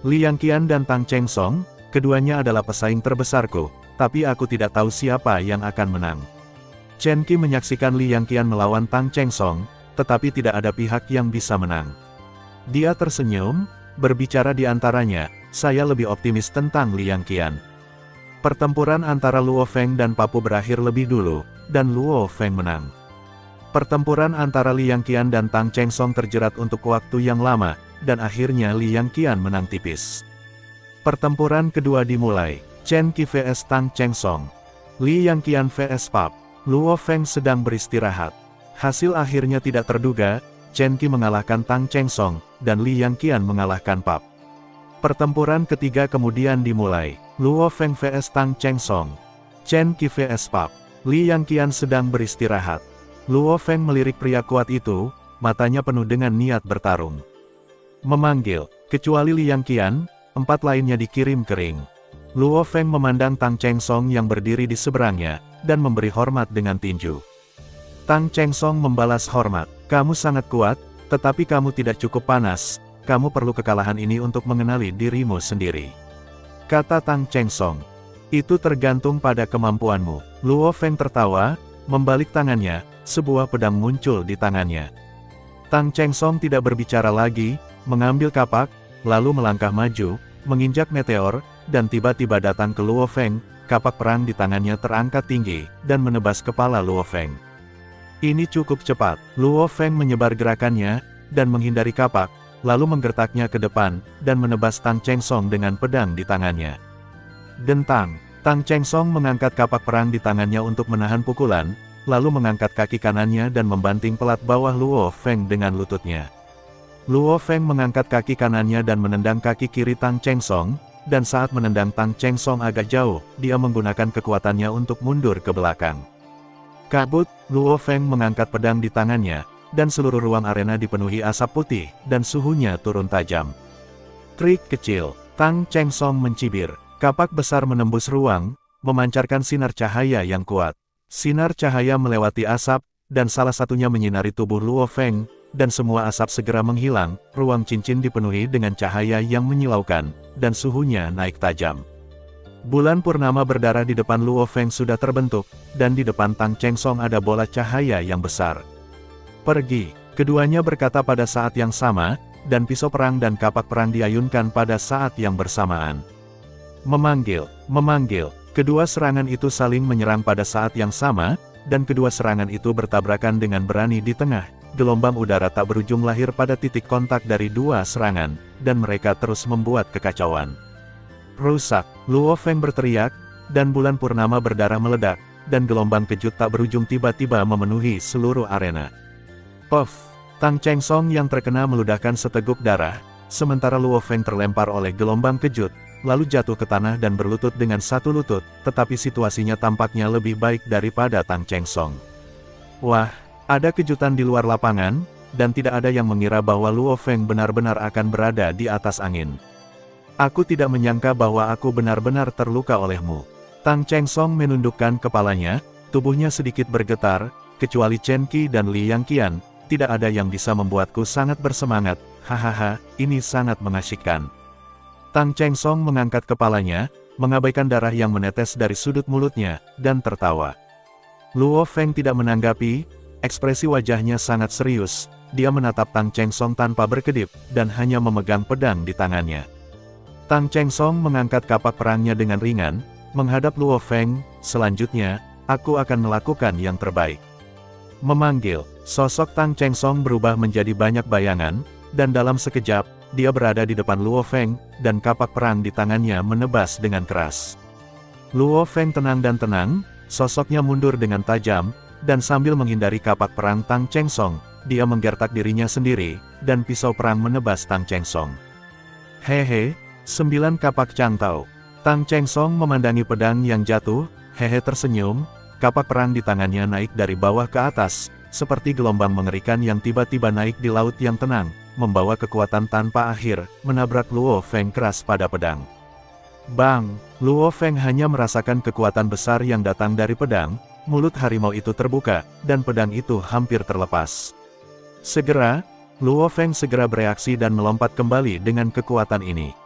Li Yangqian dan Tang Cheng Song, keduanya adalah pesaing terbesarku, tapi aku tidak tahu siapa yang akan menang. Chen Qi menyaksikan Li Yangqian melawan Tang Cheng Song, tetapi tidak ada pihak yang bisa menang. Dia tersenyum, berbicara di antaranya, saya lebih optimis tentang Li Yangqian. Pertempuran antara Luo Feng dan Papo berakhir lebih dulu, dan Luo Feng menang. Pertempuran antara Li Yangqian dan Tang Cheng Song terjerat untuk waktu yang lama, dan akhirnya Li Yangqian menang tipis. Pertempuran kedua dimulai, Chen Qi vs Tang Cheng Song. Li Yangqian vs Pap. Luo Feng sedang beristirahat. Hasil akhirnya tidak terduga, Chen Qi mengalahkan Tang Cheng Song, dan Li Yangqian mengalahkan Pap. Pertempuran ketiga kemudian dimulai, Luo Feng vs Tang Cheng Song. Chen Qi vs Pap. Li Yangqian sedang beristirahat. Luo Feng melirik pria kuat itu, matanya penuh dengan niat bertarung. Memanggil, kecuali Li Yangqian, 4 lainnya dikirim kering. Luo Feng memandang Tang Cheng Song yang berdiri di seberangnya, dan memberi hormat dengan tinju. Tang Cheng Song membalas hormat. Kamu sangat kuat, tetapi kamu tidak cukup panas. Kamu perlu kekalahan ini untuk mengenali dirimu sendiri. Kata Tang Cheng Song. Itu tergantung pada kemampuanmu. Luo Feng tertawa, membalik tangannya, sebuah pedang muncul di tangannya. Tang Cheng Song tidak berbicara lagi, mengambil kapak, lalu melangkah maju, menginjak meteor, dan tiba-tiba datang ke Luo Feng. Kapak perang di tangannya terangkat tinggi, dan menebas kepala Luo Feng. Ini cukup cepat. Luo Feng menyebar gerakannya, dan menghindari kapak, lalu menggertaknya ke depan, dan menebas Tang Cheng Song dengan pedang di tangannya. Dentang. Tang Cheng Song mengangkat kapak perang di tangannya untuk menahan pukulan, lalu mengangkat kaki kanannya dan membanting pelat bawah Luo Feng dengan lututnya. Luo Feng mengangkat kaki kanannya dan menendang kaki kiri Tang Cheng Song, dan saat menendang Tang Cheng Song agak jauh, dia menggunakan kekuatannya untuk mundur ke belakang. Kabut, Luo Feng mengangkat pedang di tangannya, dan seluruh ruang arena dipenuhi asap putih, dan suhunya turun tajam. Trik kecil, Tang Cheng Song mencibir. Kapak besar menembus ruang, memancarkan sinar cahaya yang kuat. Sinar cahaya melewati asap, dan salah satunya menyinari tubuh Luo Feng, dan semua asap segera menghilang, ruang cincin dipenuhi dengan cahaya yang menyilaukan, dan suhunya naik tajam. Bulan purnama berdarah di depan Luo Feng sudah terbentuk, dan di depan Tang Cheng Song ada bola cahaya yang besar. Pergi, keduanya berkata pada saat yang sama, dan pisau perang dan kapak perang diayunkan pada saat yang bersamaan. Memanggil, kedua serangan itu saling menyerang pada saat yang sama, dan kedua serangan itu bertabrakan dengan berani di tengah. Gelombang udara tak berujung lahir pada titik kontak dari dua serangan, dan mereka terus membuat kekacauan. Rusak, Luo Feng berteriak, dan bulan purnama berdarah meledak, dan gelombang kejut tak berujung tiba-tiba memenuhi seluruh arena. Puff! Tang Cheng Song yang terkena meludahkan seteguk darah, sementara Luo Feng terlempar oleh gelombang kejut, lalu jatuh ke tanah dan berlutut dengan satu lutut, tetapi situasinya tampaknya lebih baik daripada Tang Cheng Song. Wah, ada kejutan di luar lapangan, dan tidak ada yang mengira bahwa Luo Feng benar-benar akan berada di atas angin. Aku tidak menyangka bahwa aku benar-benar terluka olehmu. Tang Cheng Song menundukkan kepalanya, tubuhnya sedikit bergetar, kecuali Chen Qi dan Li Yangqian, tidak ada yang bisa membuatku sangat bersemangat, hahaha, ini sangat mengasyikkan. Tang Cheng Song mengangkat kepalanya, mengabaikan darah yang menetes dari sudut mulutnya, dan tertawa. Luo Feng tidak menanggapi, ekspresi wajahnya sangat serius, dia menatap Tang Cheng Song tanpa berkedip, dan hanya memegang pedang di tangannya. Tang Cheng Song mengangkat kapak perangnya dengan ringan, menghadap Luo Feng. Selanjutnya, aku akan melakukan yang terbaik. Memanggil, sosok Tang Cheng Song berubah menjadi banyak bayangan, dan dalam sekejap, dia berada di depan Luo Feng, dan kapak perang di tangannya menebas dengan keras. Luo Feng tenang dan tenang, sosoknya mundur dengan tajam, dan sambil menghindari kapak perang Tang Cheng Song, dia menggertak dirinya sendiri, dan pisau perang menebas Tang Cheng Song. Hehe. 9 kapak cangtau. Tang Cheng Song memandangi pedang yang jatuh, hehe tersenyum, kapak perang di tangannya naik dari bawah ke atas, seperti gelombang mengerikan yang tiba-tiba naik di laut yang tenang, membawa kekuatan tanpa akhir, menabrak Luo Feng keras pada pedang. Bang! Luo Feng hanya merasakan kekuatan besar yang datang dari pedang, mulut harimau itu terbuka, dan pedang itu hampir terlepas. Segera, Luo Feng segera bereaksi dan melompat kembali dengan kekuatan ini.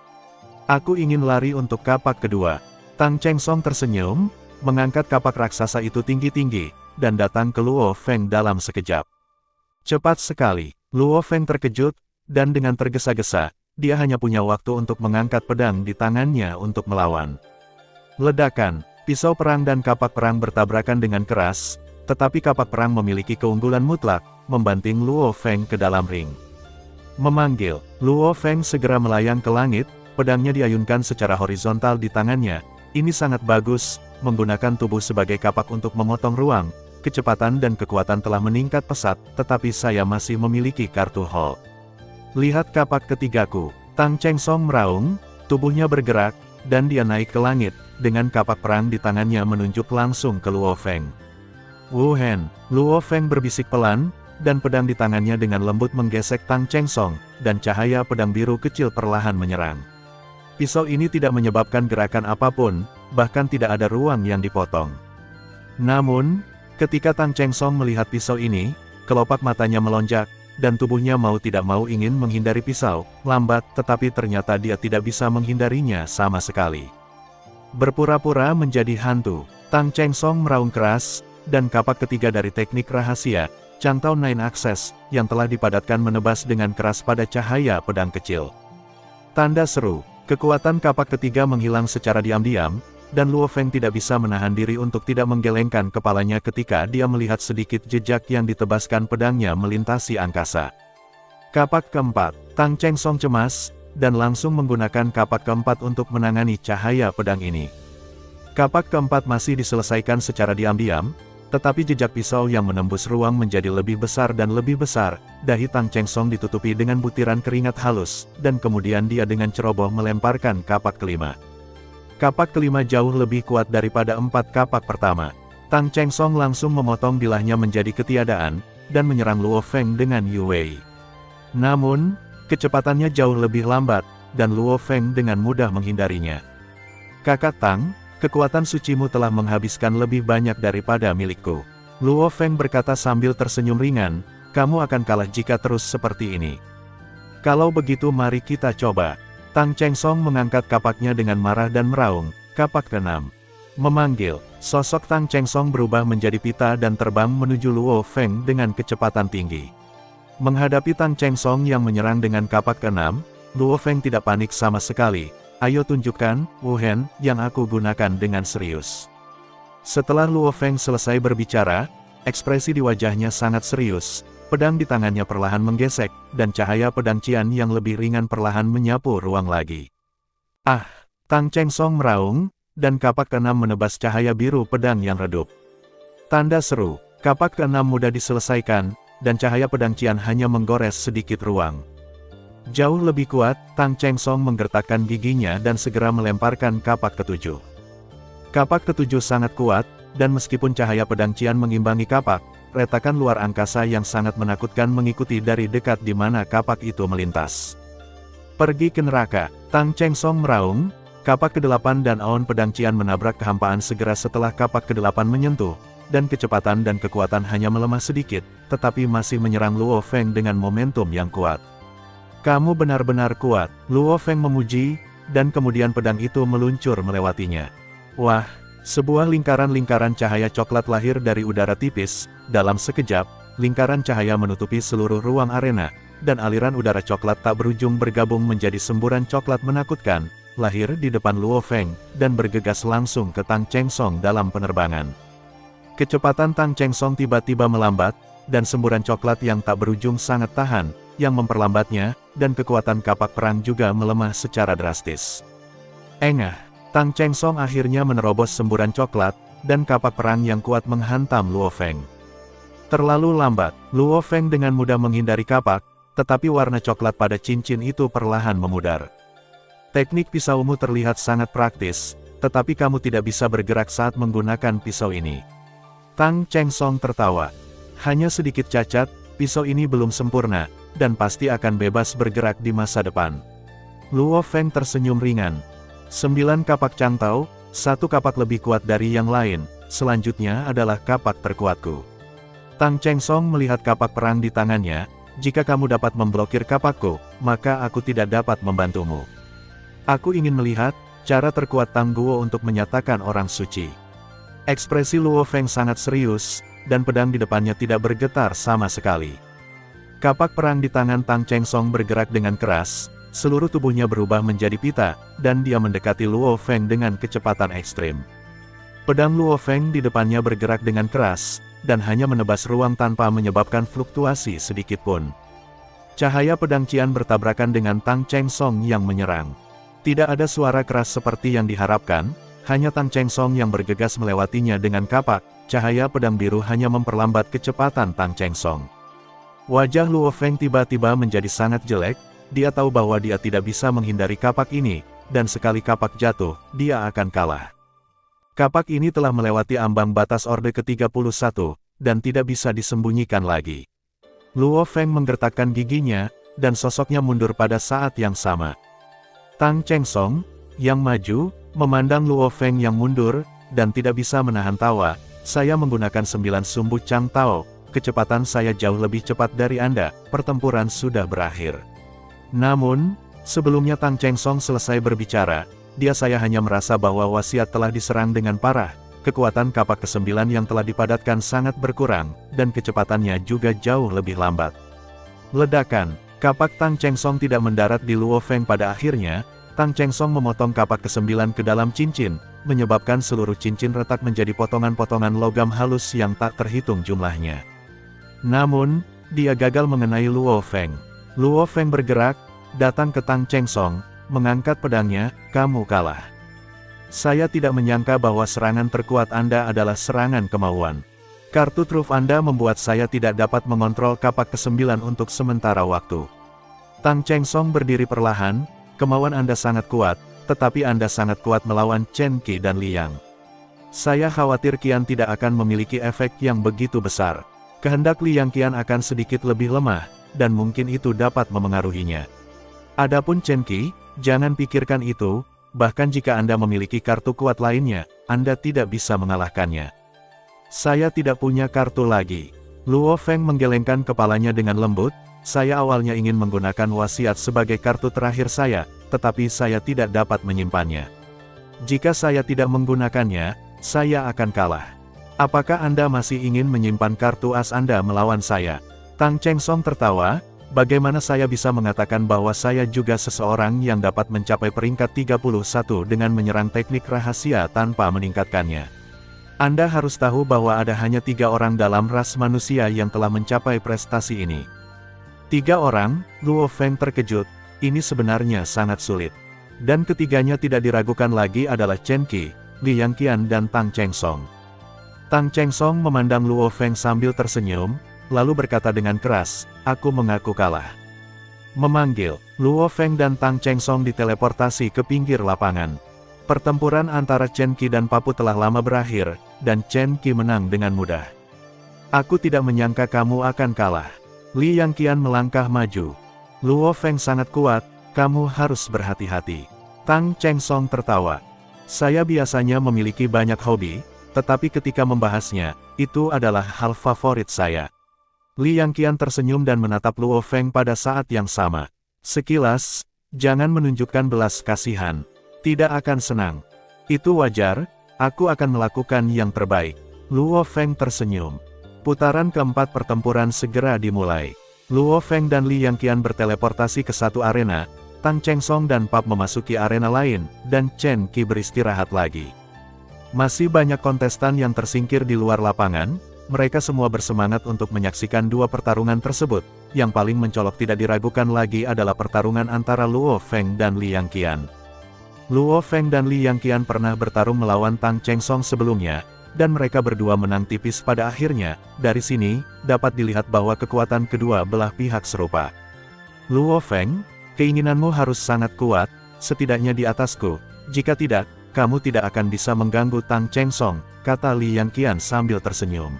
Aku ingin lari untuk kapak kedua. Tang Cheng Song tersenyum, mengangkat kapak raksasa itu tinggi-tinggi, dan datang ke Luo Feng dalam sekejap. Cepat sekali, Luo Feng terkejut, dan dengan tergesa-gesa, dia hanya punya waktu untuk mengangkat pedang di tangannya untuk melawan. Ledakan, pisau perang dan kapak perang bertabrakan dengan keras, tetapi kapak perang memiliki keunggulan mutlak, membanting Luo Feng ke dalam ring. Memanggil, Luo Feng segera melayang ke langit, pedangnya diayunkan secara horizontal di tangannya. Ini sangat bagus, menggunakan tubuh sebagai kapak untuk memotong ruang. Kecepatan dan kekuatan telah meningkat pesat, tetapi saya masih memiliki kartu Hall. Lihat kapak ketigaku. Tang Cheng Song meraung, tubuhnya bergerak, dan dia naik ke langit, dengan kapak perang di tangannya menunjuk langsung ke Luo Feng. Wu Hen, Luo Feng berbisik pelan, dan pedang di tangannya dengan lembut menggesek Tang Cheng Song, dan cahaya pedang biru kecil perlahan menyerang. Pisau ini tidak menyebabkan gerakan apapun, bahkan tidak ada ruang yang dipotong. Namun, Ketika Tang Cheng Song melihat pisau ini, kelopak matanya melonjak, dan tubuhnya mau tidak mau ingin menghindari pisau, lambat tetapi ternyata dia tidak bisa menghindarinya sama sekali. Berpura-pura menjadi hantu, Tang Cheng Song meraung keras, dan kapak ketiga dari teknik rahasia, Cantau Nine Access, yang telah dipadatkan menebas dengan keras pada cahaya pedang kecil. Tanda seru, kekuatan kapak ketiga menghilang secara diam-diam, dan Luo Feng tidak bisa menahan diri untuk tidak menggelengkan kepalanya ketika dia melihat sedikit jejak yang ditebaskan pedangnya melintasi angkasa. Kapak keempat, Tang Cheng Song cemas, dan langsung menggunakan kapak keempat untuk menangani cahaya pedang ini. Kapak keempat masih diselesaikan secara diam-diam, tetapi jejak pisau yang menembus ruang menjadi lebih besar dan lebih besar, dahi Tang Cheng Song ditutupi dengan butiran keringat halus, dan kemudian dia dengan ceroboh melemparkan kapak kelima. Kapak kelima jauh lebih kuat daripada 4 kapak pertama. Tang Cheng Song langsung memotong bilahnya menjadi ketiadaan, dan menyerang Luo Feng dengan Yu Wei. Namun, kecepatannya jauh lebih lambat, dan Luo Feng dengan mudah menghindarinya. Kakak Tang, kekuatan sucimu telah menghabiskan lebih banyak daripada milikku. Luo Feng berkata sambil tersenyum ringan, kamu akan kalah jika terus seperti ini. Kalau begitu mari kita coba. Tang Cheng Song mengangkat kapaknya dengan marah dan meraung, kapak ke-6. Memanggil, sosok Tang Cheng Song berubah menjadi pita dan terbang menuju Luo Feng dengan kecepatan tinggi. Menghadapi Tang Cheng Song yang menyerang dengan kapak ke-6, Luo Feng tidak panik sama sekali. Ayo tunjukkan, Wu Hen, yang aku gunakan dengan serius. Setelah Luo Feng selesai berbicara, ekspresi di wajahnya sangat serius. Pedang di tangannya perlahan menggesek, dan cahaya pedang Qian yang lebih ringan perlahan menyapu ruang lagi. Ah! Tang Cheng Song meraung, dan kapak ke-6 menebas cahaya biru pedang yang redup. Tanda seru, kapak ke-6 mudah diselesaikan, dan cahaya pedang Qian hanya menggores sedikit ruang. Jauh lebih kuat, Tang Cheng Song menggertakkan giginya dan segera melemparkan kapak ke-7. Kapak ke-7 sangat kuat, dan meskipun cahaya pedang Qian mengimbangi kapak, retakan luar angkasa yang sangat menakutkan mengikuti dari dekat di mana kapak itu melintas. Pergi ke neraka, Tang Cheng Song meraung, kapak ke-8 dan aon pedang Qian menabrak kehampaan segera setelah kapak ke-8 menyentuh, dan kecepatan dan kekuatan hanya melemah sedikit, tetapi masih menyerang Luo Feng dengan momentum yang kuat. Kamu benar-benar kuat, Luo Feng memuji, dan kemudian pedang itu meluncur melewatinya. Wah! Sebuah lingkaran-lingkaran cahaya coklat lahir dari udara tipis, dalam sekejap, lingkaran cahaya menutupi seluruh ruang arena, dan aliran udara coklat tak berujung bergabung menjadi semburan coklat menakutkan, lahir di depan Luo Feng, dan bergegas langsung ke Tang Cheng Song dalam penerbangan. Kecepatan Tang Cheng Song tiba-tiba melambat, dan semburan coklat yang tak berujung sangat tahan, yang memperlambatnya, dan kekuatan kapak perang juga melemah secara drastis. Engah! Tang Cheng Song akhirnya menerobos semburan coklat, dan kapak perang yang kuat menghantam Luo Feng. Terlalu lambat, Luo Feng dengan mudah menghindari kapak, tetapi warna coklat pada cincin itu perlahan memudar. Teknik pisaumu terlihat sangat praktis, tetapi kamu tidak bisa bergerak saat menggunakan pisau ini. Tang Cheng Song tertawa. Hanya sedikit cacat, pisau ini belum sempurna, dan pasti akan bebas bergerak di masa depan. Luo Feng tersenyum ringan. 9 kapak cantau, 1 kapak lebih kuat dari yang lain, selanjutnya adalah kapak terkuatku. Tang Cheng Song melihat kapak perang di tangannya, jika kamu dapat memblokir kapakku, maka aku tidak dapat membantumu. Aku ingin melihat, cara terkuat Tang Guo untuk menyatakan orang suci. Ekspresi Luo Feng sangat serius, dan pedang di depannya tidak bergetar sama sekali. Kapak perang di tangan Tang Cheng Song bergerak dengan keras, seluruh tubuhnya berubah menjadi pita, dan dia mendekati Luo Feng dengan kecepatan ekstrim. Pedang Luo Feng di depannya bergerak dengan keras, dan hanya menebas ruang tanpa menyebabkan fluktuasi sedikitpun. Cahaya pedang Qian bertabrakan dengan Tang Cheng Song yang menyerang. Tidak ada suara keras seperti yang diharapkan, hanya Tang Cheng Song yang bergegas melewatinya dengan kapak, cahaya pedang biru hanya memperlambat kecepatan Tang Cheng Song. Wajah Luo Feng tiba-tiba menjadi sangat jelek. Dia tahu bahwa dia tidak bisa menghindari kapak ini, dan sekali kapak jatuh, dia akan kalah. Kapak ini telah melewati ambang batas Orde ke-31, dan tidak bisa disembunyikan lagi. Luo Feng menggertakkan giginya, dan sosoknya mundur pada saat yang sama. Tang Cheng Song, yang maju, memandang Luo Feng yang mundur, dan tidak bisa menahan tawa, Saya menggunakan 9 sumbu Chang Tao, kecepatan saya jauh lebih cepat dari Anda, pertempuran sudah berakhir. Namun, sebelumnya Tang Cheng Song selesai berbicara, saya hanya merasa bahwa wasiat telah diserang dengan parah, kekuatan kapak ke-9 yang telah dipadatkan sangat berkurang, dan kecepatannya juga jauh lebih lambat. Ledakan, kapak Tang Cheng Song tidak mendarat di Luo Feng pada akhirnya, Tang Cheng Song memotong kapak ke-9 ke dalam cincin, menyebabkan seluruh cincin retak menjadi potongan-potongan logam halus yang tak terhitung jumlahnya. Namun, dia gagal mengenai Luo Feng. Luo Feng bergerak, datang ke Tang Cheng Song, mengangkat pedangnya, kamu kalah. Saya tidak menyangka bahwa serangan terkuat Anda adalah serangan kemauan. Kartu truf Anda membuat saya tidak dapat mengontrol kapak ke-9 untuk sementara waktu. Tang Cheng Song berdiri perlahan, kemauan Anda sangat kuat, tetapi Anda sangat kuat melawan Chen Qi dan Liang. Saya khawatir Qian tidak akan memiliki efek yang begitu besar. Kehendak Liang Qian akan sedikit lebih lemah, dan mungkin itu dapat memengaruhinya. Adapun Chen Qi, jangan pikirkan itu, bahkan jika Anda memiliki kartu kuat lainnya, Anda tidak bisa mengalahkannya. Saya tidak punya kartu lagi. Luo Feng menggelengkan kepalanya dengan lembut, saya awalnya ingin menggunakan wasiat sebagai kartu terakhir saya, tetapi saya tidak dapat menyimpannya. Jika saya tidak menggunakannya, saya akan kalah. Apakah Anda masih ingin menyimpan kartu as Anda melawan saya? Tang Cheng Song tertawa, bagaimana saya bisa mengatakan bahwa saya juga seseorang yang dapat mencapai peringkat 31 dengan menyerang teknik rahasia tanpa meningkatkannya. Anda harus tahu bahwa ada hanya 3 orang dalam ras manusia yang telah mencapai prestasi ini. 3 orang, Luo Feng terkejut, ini sebenarnya sangat sulit. Dan ketiganya tidak diragukan lagi adalah Chen Qi, Liang Qian dan Tang Cheng Song. Tang Cheng Song memandang Luo Feng sambil tersenyum, lalu berkata dengan keras, aku mengaku kalah. Memanggil, Luo Feng dan Tang Cheng Song diteleportasi ke pinggir lapangan. Pertempuran antara Chen Qi dan Papu telah lama berakhir, dan Chen Qi menang dengan mudah. Aku tidak menyangka kamu akan kalah. Liang Qian melangkah maju. Luo Feng sangat kuat, kamu harus berhati-hati. Tang Cheng Song tertawa. Saya biasanya memiliki banyak hobi, tetapi ketika membahasnya, itu adalah hal favorit saya. Liang Qian tersenyum dan menatap Luo Feng pada saat yang sama. Sekilas, jangan menunjukkan belas kasihan. Tidak akan senang. Itu wajar, aku akan melakukan yang terbaik. Luo Feng tersenyum. Putaran keempat pertempuran segera dimulai. Luo Feng dan Liang Qian berteleportasi ke satu arena, Tang Cheng Song dan Pap memasuki arena lain, dan Chen Qi beristirahat lagi. Masih banyak kontestan yang tersingkir di luar lapangan, mereka semua bersemangat untuk menyaksikan 2 pertarungan tersebut. Yang paling mencolok tidak diragukan lagi adalah pertarungan antara Luo Feng dan Liang Qian. Luo Feng dan Liang Qian pernah bertarung melawan Tang Cheng Song sebelumnya, dan mereka berdua menang tipis pada akhirnya. Dari sini, dapat dilihat bahwa kekuatan kedua belah pihak serupa. Luo Feng, keinginanmu harus sangat kuat, setidaknya di atasku, jika tidak, kamu tidak akan bisa mengganggu Tang Cheng Song, kata Liang Qian sambil tersenyum.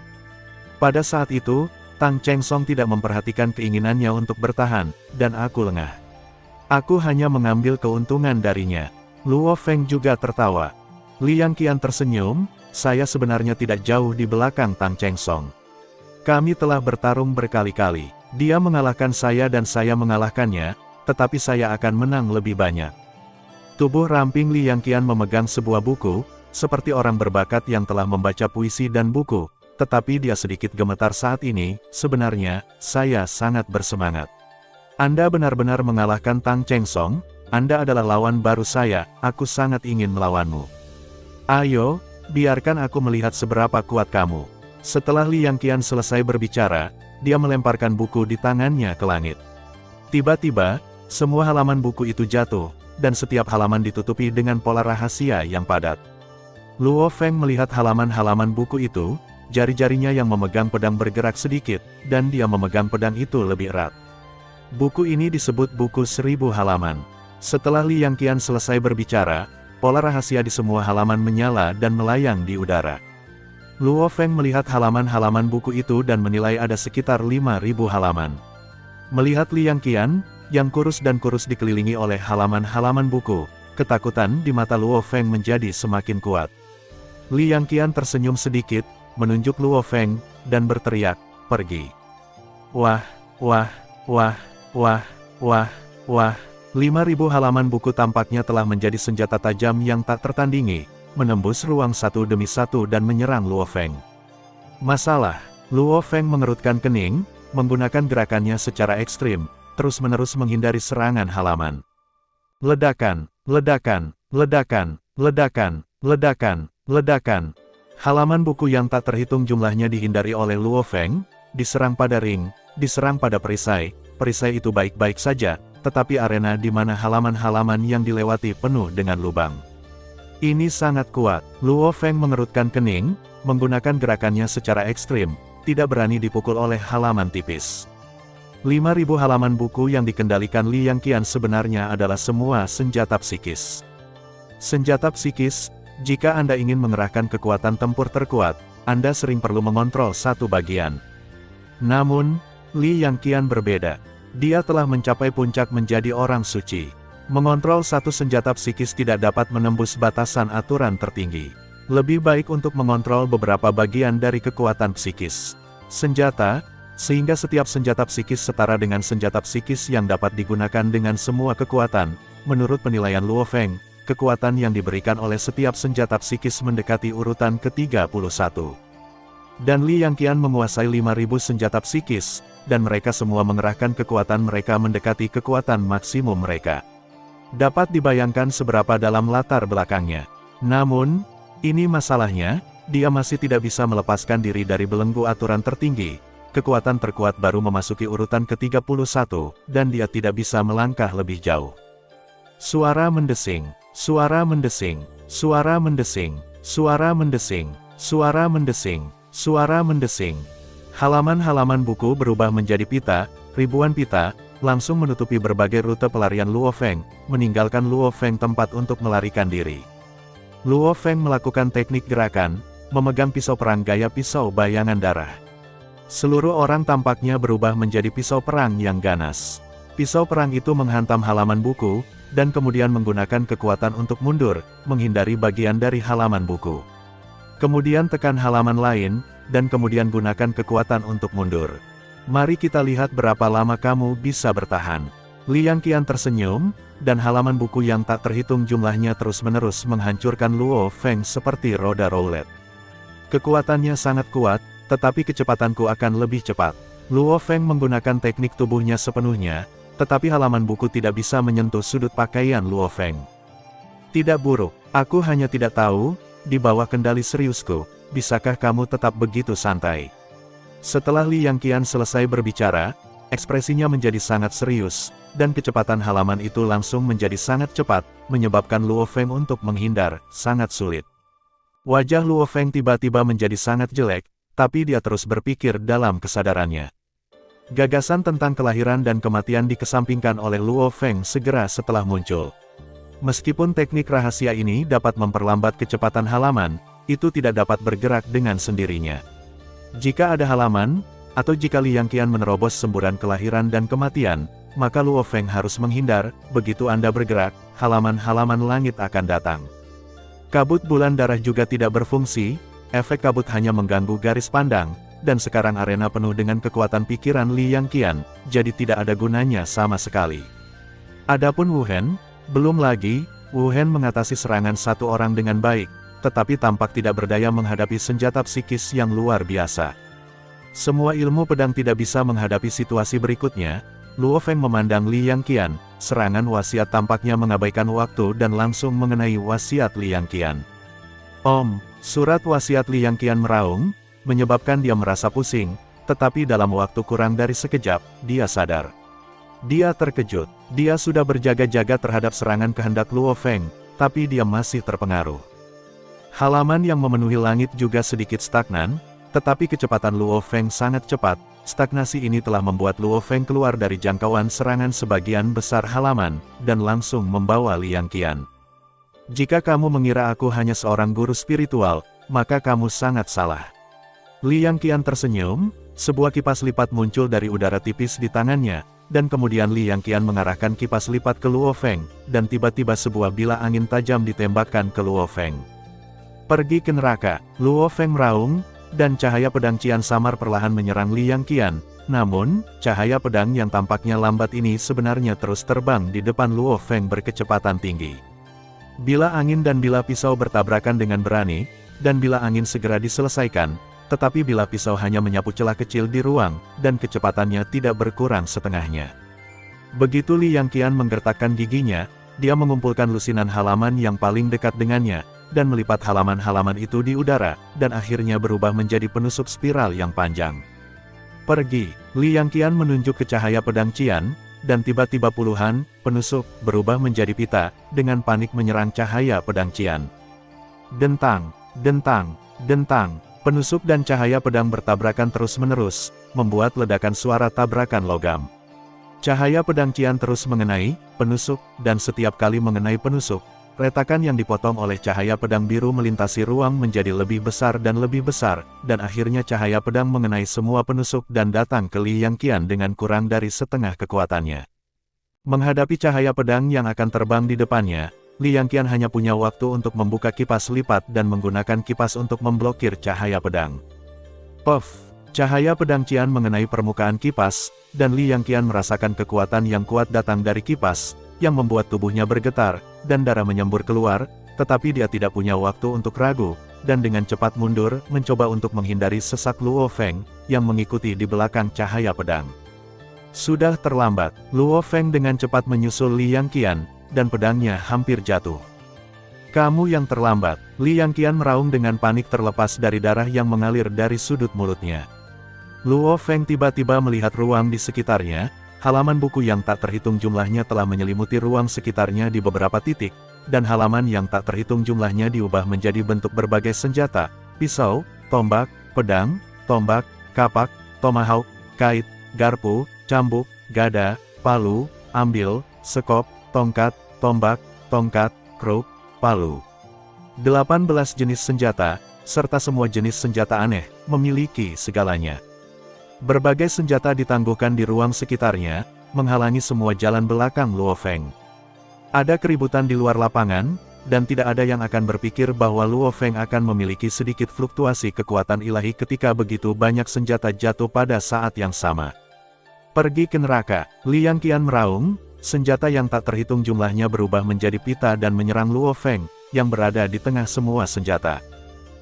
Pada saat itu, Tang Cheng Song tidak memperhatikan keinginannya untuk bertahan, dan aku lengah. Aku hanya mengambil keuntungan darinya. Luo Feng juga tertawa. Liang Qian tersenyum, saya sebenarnya tidak jauh di belakang Tang Cheng Song. Kami telah bertarung berkali-kali. Dia mengalahkan saya dan saya mengalahkannya, tetapi saya akan menang lebih banyak. Tubuh ramping Liang Qian memegang sebuah buku, seperti orang berbakat yang telah membaca puisi dan buku, tetapi dia sedikit gemetar saat ini. Sebenarnya, saya sangat bersemangat. Anda benar-benar mengalahkan Tang Cheng Song, Anda adalah lawan baru saya, aku sangat ingin melawanmu. Ayo, biarkan aku melihat seberapa kuat kamu. Setelah Liang Qian selesai berbicara, dia melemparkan buku di tangannya ke langit. Tiba-tiba, semua halaman buku itu jatuh, dan setiap halaman ditutupi dengan pola rahasia yang padat. Luo Feng melihat halaman-halaman buku itu, jari-jarinya yang memegang pedang bergerak sedikit, dan dia memegang pedang itu lebih erat. Buku ini disebut buku 1000 halaman. Setelah Liang Qian selesai berbicara, pola rahasia di semua halaman menyala dan melayang di udara. Luo Feng melihat halaman-halaman buku itu dan menilai ada sekitar 5000 halaman. Melihat Liang Qian, yang kurus dan kurus dikelilingi oleh halaman-halaman buku, ketakutan di mata Luo Feng menjadi semakin kuat. Liang Qian tersenyum sedikit, menunjuk Luo Feng, dan berteriak, "Pergi." Wah, wah, wah, wah, wah, wah. 5.000 halaman buku tampaknya telah menjadi senjata tajam yang tak tertandingi, menembus ruang satu demi satu dan menyerang Luo Feng. Masalah, Luo Feng mengerutkan kening, menggunakan gerakannya secara ekstrim, terus-menerus menghindari serangan halaman. Ledakan, ledakan, ledakan, ledakan, ledakan, ledakan. Halaman buku yang tak terhitung jumlahnya dihindari oleh Luo Feng, diserang pada ring, diserang pada perisai itu baik-baik saja, tetapi arena di mana halaman-halaman yang dilewati penuh dengan lubang. Ini sangat kuat. Luo Feng mengerutkan kening, menggunakan gerakannya secara ekstrim, tidak berani dipukul oleh halaman tipis. 5.000 halaman buku yang dikendalikan Li Yangqian sebenarnya adalah semua senjata psikis. Senjata psikis, jika Anda ingin mengerahkan kekuatan tempur terkuat, Anda sering perlu mengontrol satu bagian. Namun, Li Yangqian berbeda. Dia telah mencapai puncak menjadi orang suci. Mengontrol satu senjata psikis tidak dapat menembus batasan aturan tertinggi. Lebih baik untuk mengontrol beberapa bagian dari kekuatan psikis. Senjata, sehingga setiap senjata psikis setara dengan senjata psikis yang dapat digunakan dengan semua kekuatan. Menurut penilaian Luo Feng, kekuatan yang diberikan oleh setiap senjata psikis mendekati urutan ke-31. Dan Li Yangqian menguasai 5.000 senjata psikis, dan mereka semua mengerahkan kekuatan mereka mendekati kekuatan maksimum mereka. Dapat dibayangkan seberapa dalam latar belakangnya. Namun, ini masalahnya, dia masih tidak bisa melepaskan diri dari belenggu aturan tertinggi. Kekuatan terkuat baru memasuki urutan ke-31, dan dia tidak bisa melangkah lebih jauh. Suara mendesing, suara mendesing, suara mendesing, suara mendesing, suara mendesing, suara mendesing. Halaman-halaman buku berubah menjadi pita, ribuan pita, langsung menutupi berbagai rute pelarian Luo Feng, meninggalkan Luo Feng tempat untuk melarikan diri. Luo Feng melakukan teknik gerakan, memegang pisau perang gaya pisau bayangan darah. Seluruh orang tampaknya berubah menjadi pisau perang yang ganas. Pisau perang itu menghantam halaman buku, dan kemudian menggunakan kekuatan untuk mundur, menghindari bagian dari halaman buku. Kemudian tekan halaman lain, dan kemudian gunakan kekuatan untuk mundur. Mari kita lihat berapa lama kamu bisa bertahan. Li Yangqian tersenyum, dan halaman buku yang tak terhitung jumlahnya terus-menerus menghancurkan Luo Feng seperti roda roulette. Kekuatannya sangat kuat, tetapi kecepatanku akan lebih cepat. Luo Feng menggunakan teknik tubuhnya sepenuhnya, tetapi halaman buku tidak bisa menyentuh sudut pakaian Luo Feng. Tidak buruk, aku hanya tidak tahu, di bawah kendali seriusku, bisakah kamu tetap begitu santai? Setelah Li Yangqian selesai berbicara, ekspresinya menjadi sangat serius, dan kecepatan halaman itu langsung menjadi sangat cepat, menyebabkan Luo Feng untuk menghindar, sangat sulit. Wajah Luo Feng tiba-tiba menjadi sangat jelek, tapi dia terus berpikir dalam kesadarannya. Gagasan tentang kelahiran dan kematian dikesampingkan oleh Luo Feng segera setelah muncul. Meskipun teknik rahasia ini dapat memperlambat kecepatan halaman, itu tidak dapat bergerak dengan sendirinya. Jika ada halaman, atau jika Li Yangqian menerobos semburan kelahiran dan kematian, maka Luo Feng harus menghindar. Begitu Anda bergerak, halaman-halaman langit akan datang. Kabut bulan darah juga tidak berfungsi, efek kabut hanya mengganggu garis pandang, dan sekarang arena penuh dengan kekuatan pikiran Li Yangqian, jadi tidak ada gunanya sama sekali. Adapun Wu Hen, belum lagi, Wu Hen mengatasi serangan satu orang dengan baik, tetapi tampak tidak berdaya menghadapi senjata psikis yang luar biasa. Semua ilmu pedang tidak bisa menghadapi situasi berikutnya. Luo Feng memandang Li Yangqian, serangan wasiat tampaknya mengabaikan waktu dan langsung mengenai wasiat Li Yangqian. Surat wasiat Li Yangqian meraung, menyebabkan dia merasa pusing, tetapi dalam waktu kurang dari sekejap, dia sadar. Dia terkejut, dia sudah berjaga-jaga terhadap serangan kehendak Luo Feng, tapi dia masih terpengaruh. Halaman yang memenuhi langit juga sedikit stagnan, tetapi kecepatan Luo Feng sangat cepat. Stagnasi ini telah membuat Luo Feng keluar dari jangkauan serangan sebagian besar halaman, dan langsung membawa Li Yangqian. Jika kamu mengira aku hanya seorang guru spiritual, maka kamu sangat salah. Li Yangqian tersenyum, sebuah kipas lipat muncul dari udara tipis di tangannya, dan kemudian Li Yangqian mengarahkan kipas lipat ke Luo Feng, dan tiba-tiba sebuah bila angin tajam ditembakkan ke Luo Feng. Pergi ke neraka, Luo Feng meraung, dan cahaya pedang Qian samar perlahan menyerang Liang Qian. Namun, cahaya pedang yang tampaknya lambat ini sebenarnya terus terbang di depan Luo Feng berkecepatan tinggi. Bila angin dan bila pisau bertabrakan dengan berani, dan bila angin segera diselesaikan, tetapi bila pisau hanya menyapu celah kecil di ruang, dan kecepatannya tidak berkurang setengahnya. Begitu Liang Qian menggertakkan giginya, dia mengumpulkan lusinan halaman yang paling dekat dengannya, dan melipat halaman-halaman itu di udara, dan akhirnya berubah menjadi penusuk spiral yang panjang. Pergi, Liang Qian menunjuk ke cahaya pedang Qian, dan tiba-tiba puluhan penusuk berubah menjadi pita, dengan panik menyerang cahaya pedang Qian. Dentang, dentang, dentang, penusuk dan cahaya pedang bertabrakan terus-menerus, membuat ledakan suara tabrakan logam. Cahaya pedang Qian terus mengenai penusuk, dan setiap kali mengenai penusuk, retakan yang dipotong oleh cahaya pedang biru melintasi ruang menjadi lebih besar, dan akhirnya cahaya pedang mengenai semua penusuk dan datang ke Liang Qian dengan kurang dari setengah kekuatannya. Menghadapi cahaya pedang yang akan terbang di depannya, Liang Qian hanya punya waktu untuk membuka kipas lipat dan menggunakan kipas untuk memblokir cahaya pedang. Puff! Cahaya pedang Qian mengenai permukaan kipas, dan Liang Qian merasakan kekuatan yang kuat datang dari kipas, yang membuat tubuhnya bergetar, dan darah menyembur keluar, tetapi dia tidak punya waktu untuk ragu, dan dengan cepat mundur, mencoba untuk menghindari sesak Luo Feng, yang mengikuti di belakang cahaya pedang. Sudah terlambat, Luo Feng dengan cepat menyusul Liang Qian, dan pedangnya hampir jatuh. Kamu yang terlambat, Liang Qian meraung dengan panik terlepas dari darah yang mengalir dari sudut mulutnya. Luo Feng tiba-tiba melihat ruang di sekitarnya. Halaman buku yang tak terhitung jumlahnya telah menyelimuti ruang sekitarnya di beberapa titik, dan halaman yang tak terhitung jumlahnya diubah menjadi bentuk berbagai senjata, pisau, tombak, pedang, tombak, kapak, tomahawk, kait, garpu, cambuk, gada, palu, ambil, sekop, tongkat, tombak, tongkat, kruk, palu. 18 jenis senjata, serta semua jenis senjata aneh, memiliki segalanya. Berbagai senjata ditangguhkan di ruang sekitarnya, menghalangi semua jalan belakang Luo Feng. Ada keributan di luar lapangan, dan tidak ada yang akan berpikir bahwa Luo Feng akan memiliki sedikit fluktuasi kekuatan ilahi ketika begitu banyak senjata jatuh pada saat yang sama. Pergi ke neraka, Liang Qian meraung, senjata yang tak terhitung jumlahnya berubah menjadi pita dan menyerang Luo Feng, yang berada di tengah semua senjata.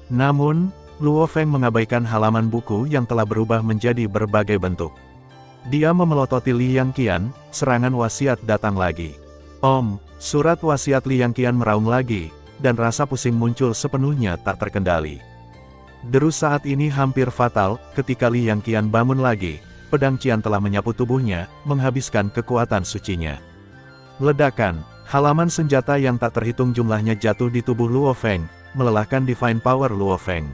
Namun, Luo Feng mengabaikan halaman buku yang telah berubah menjadi berbagai bentuk. Dia memelototi Liang Qian, serangan wasiat datang lagi. Surat wasiat Liang Qian meraung lagi, dan rasa pusing muncul sepenuhnya tak terkendali. Deru saat ini hampir fatal, ketika Liang Qian bangun lagi, pedang Qian telah menyapu tubuhnya, menghabiskan kekuatan sucinya. Ledakan, halaman senjata yang tak terhitung jumlahnya jatuh di tubuh Luo Feng, melelahkan divine power Luo Feng.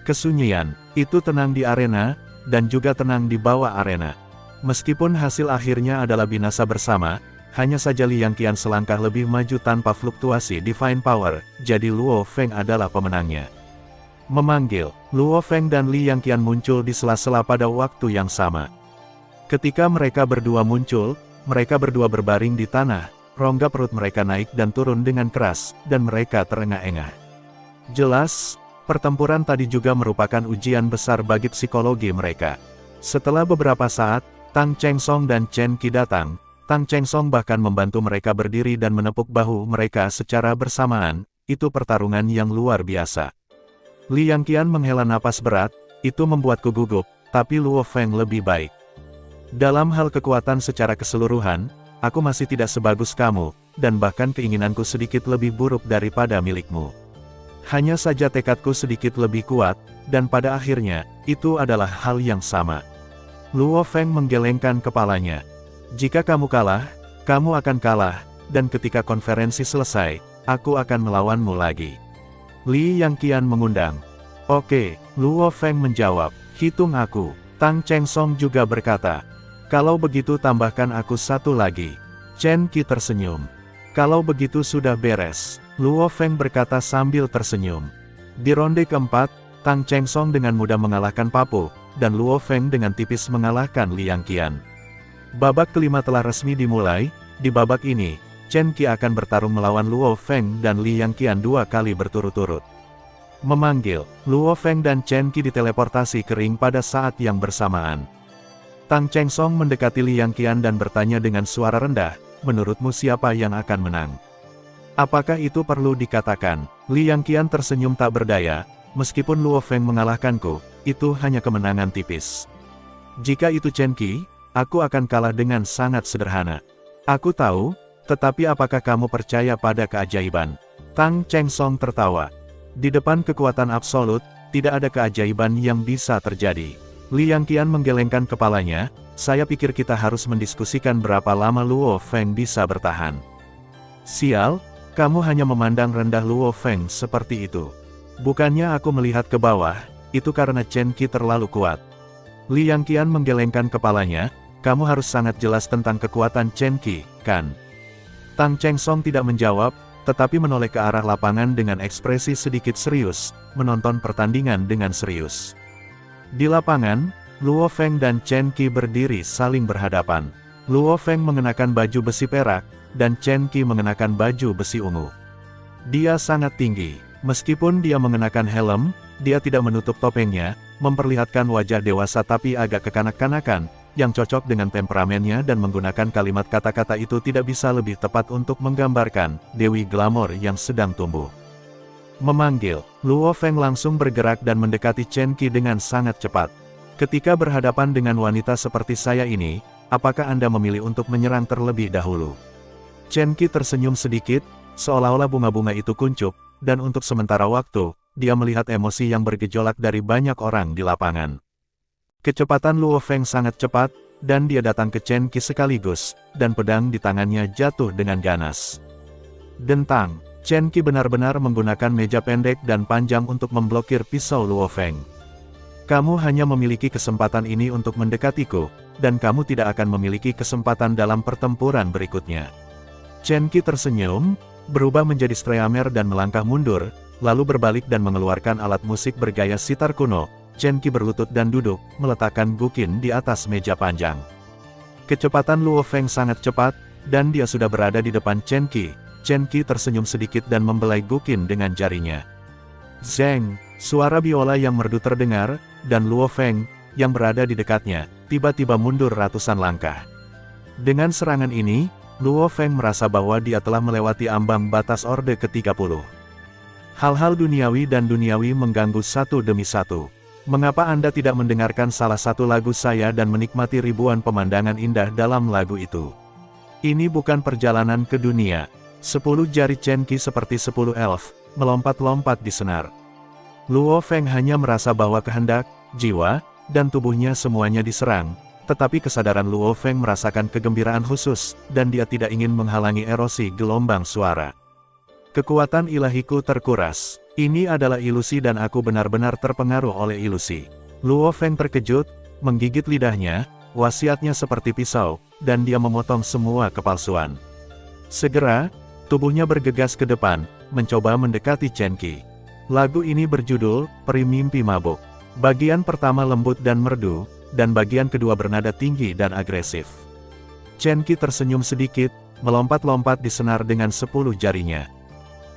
Kesunyian, itu tenang di arena, dan juga tenang di bawah arena. Meskipun hasil akhirnya adalah binasa bersama, hanya saja Liang Qian selangkah lebih maju tanpa fluktuasi divine power, jadi Luo Feng adalah pemenangnya. Memanggil, Luo Feng dan Liang Qian muncul di sela-sela pada waktu yang sama. Ketika mereka berdua muncul, mereka berdua berbaring di tanah, rongga perut mereka naik dan turun dengan keras, dan mereka terengah-engah. Jelas, pertempuran tadi juga merupakan ujian besar bagi psikologi mereka. Setelah beberapa saat, Tang Chengsong dan Chen Qi datang. Tang Chengsong bahkan membantu mereka berdiri dan menepuk bahu mereka secara bersamaan. Itu pertarungan yang luar biasa. Liang Qian menghela napas berat, itu membuatku gugup, tapi Luo Feng lebih baik. Dalam hal kekuatan secara keseluruhan, aku masih tidak sebagus kamu, dan bahkan keinginanku sedikit lebih buruk daripada milikmu. Hanya saja tekadku sedikit lebih kuat, dan pada akhirnya, itu adalah hal yang sama. Luo Feng menggelengkan kepalanya. Jika kamu kalah, kamu akan kalah, dan ketika konferensi selesai, aku akan melawanmu lagi. Liang Qian mengundang. Oke, Luo Feng menjawab, hitung aku. Tang Chengsong juga berkata, kalau begitu tambahkan aku satu lagi. Chen Qi tersenyum. Kalau begitu sudah beres. Luo Feng berkata sambil tersenyum. Di ronde keempat, Tang Chengsong dengan mudah mengalahkan Papo, dan Luo Feng dengan tipis mengalahkan Liang Qian. Babak kelima telah resmi dimulai. Di babak ini, Chen Qi akan bertarung melawan Luo Feng dan Liang Qian 2 kali berturut-turut. Memanggil, Luo Feng dan Chen Qi diteleportasi ke ring pada saat yang bersamaan. Tang Cheng Song mendekati Liang Qian dan bertanya dengan suara rendah, menurutmu siapa yang akan menang? Apakah itu perlu dikatakan? Liang Qian tersenyum tak berdaya, meskipun Luo Feng mengalahkanku, itu hanya kemenangan tipis. Jika itu Chen Qi, aku akan kalah dengan sangat sederhana. Aku tahu, tetapi apakah kamu percaya pada keajaiban? Tang Cheng Song tertawa. Di depan kekuatan absolut, tidak ada keajaiban yang bisa terjadi. Liang Qian menggelengkan kepalanya, saya pikir kita harus mendiskusikan berapa lama Luo Feng bisa bertahan. Sial, kamu hanya memandang rendah Luo Feng seperti itu. Bukannya aku melihat ke bawah, itu karena Chen Qi terlalu kuat. Liang Qian menggelengkan kepalanya, kamu harus sangat jelas tentang kekuatan Chen Qi, kan? Tang Cheng Song tidak menjawab, tetapi menoleh ke arah lapangan dengan ekspresi sedikit serius, menonton pertandingan dengan serius. Di lapangan, Luo Feng dan Chen Qi berdiri saling berhadapan. Luo Feng mengenakan baju besi perak, dan Chen Qi mengenakan baju besi ungu. Dia sangat tinggi. Meskipun dia mengenakan helm, dia tidak menutup topengnya, memperlihatkan wajah dewasa tapi agak kekanak-kanakan, yang cocok dengan temperamennya dan menggunakan kalimat kata-kata itu tidak bisa lebih tepat untuk menggambarkan Dewi Glamor yang sedang tumbuh. Memanggil, Luo Feng langsung bergerak dan mendekati Chen Qi dengan sangat cepat. Ketika berhadapan dengan wanita seperti saya ini, apakah Anda memilih untuk menyerang terlebih dahulu? Chen Qi tersenyum sedikit, seolah-olah bunga-bunga itu kuncup, dan untuk sementara waktu, dia melihat emosi yang bergejolak dari banyak orang di lapangan. Kecepatan Luo Feng sangat cepat, dan dia datang ke Chen Qi sekaligus, dan pedang di tangannya jatuh dengan ganas. Dentang, Chen Qi benar-benar menggunakan meja pendek dan panjang untuk memblokir pisau Luo Feng. Kamu hanya memiliki kesempatan ini untuk mendekatiku, dan kamu tidak akan memiliki kesempatan dalam pertempuran berikutnya. Chen Qi tersenyum, berubah menjadi Streamer dan melangkah mundur, lalu berbalik dan mengeluarkan alat musik bergaya sitar kuno. Chen Qi berlutut dan duduk, meletakkan guqin di atas meja panjang. Kecepatan Luo Feng sangat cepat, dan dia sudah berada di depan Chen Qi. Chen Qi tersenyum sedikit dan membelai guqin dengan jarinya. Zeng, suara biola yang merdu terdengar, dan Luo Feng, yang berada di dekatnya, tiba-tiba mundur ratusan langkah. Dengan serangan ini, Luo Feng merasa bahwa dia telah melewati ambang batas Orde ke-30. Hal-hal duniawi dan duniawi mengganggu satu demi satu. Mengapa Anda tidak mendengarkan salah satu lagu saya dan menikmati ribuan pemandangan indah dalam lagu itu? Ini bukan perjalanan ke dunia. 10 jari Chen Qi seperti 10 elf, melompat-lompat di senar. Luo Feng hanya merasa bahwa kehendak, jiwa, dan tubuhnya semuanya diserang, tetapi kesadaran Luo Feng merasakan kegembiraan khusus, dan dia tidak ingin menghalangi erosi gelombang suara. Kekuatan ilahiku terkuras. Ini adalah ilusi dan aku benar-benar terpengaruh oleh ilusi. Luo Feng terkejut, menggigit lidahnya, wasiatnya seperti pisau, dan dia memotong semua kepalsuan. Segera, tubuhnya bergegas ke depan, mencoba mendekati Chen Qi. Lagu ini berjudul, Peri Mimpi Mabuk. Bagian pertama lembut dan merdu, dan bagian kedua bernada tinggi dan agresif. Chen Qi tersenyum sedikit, melompat-lompat di senar dengan 10 jarinya.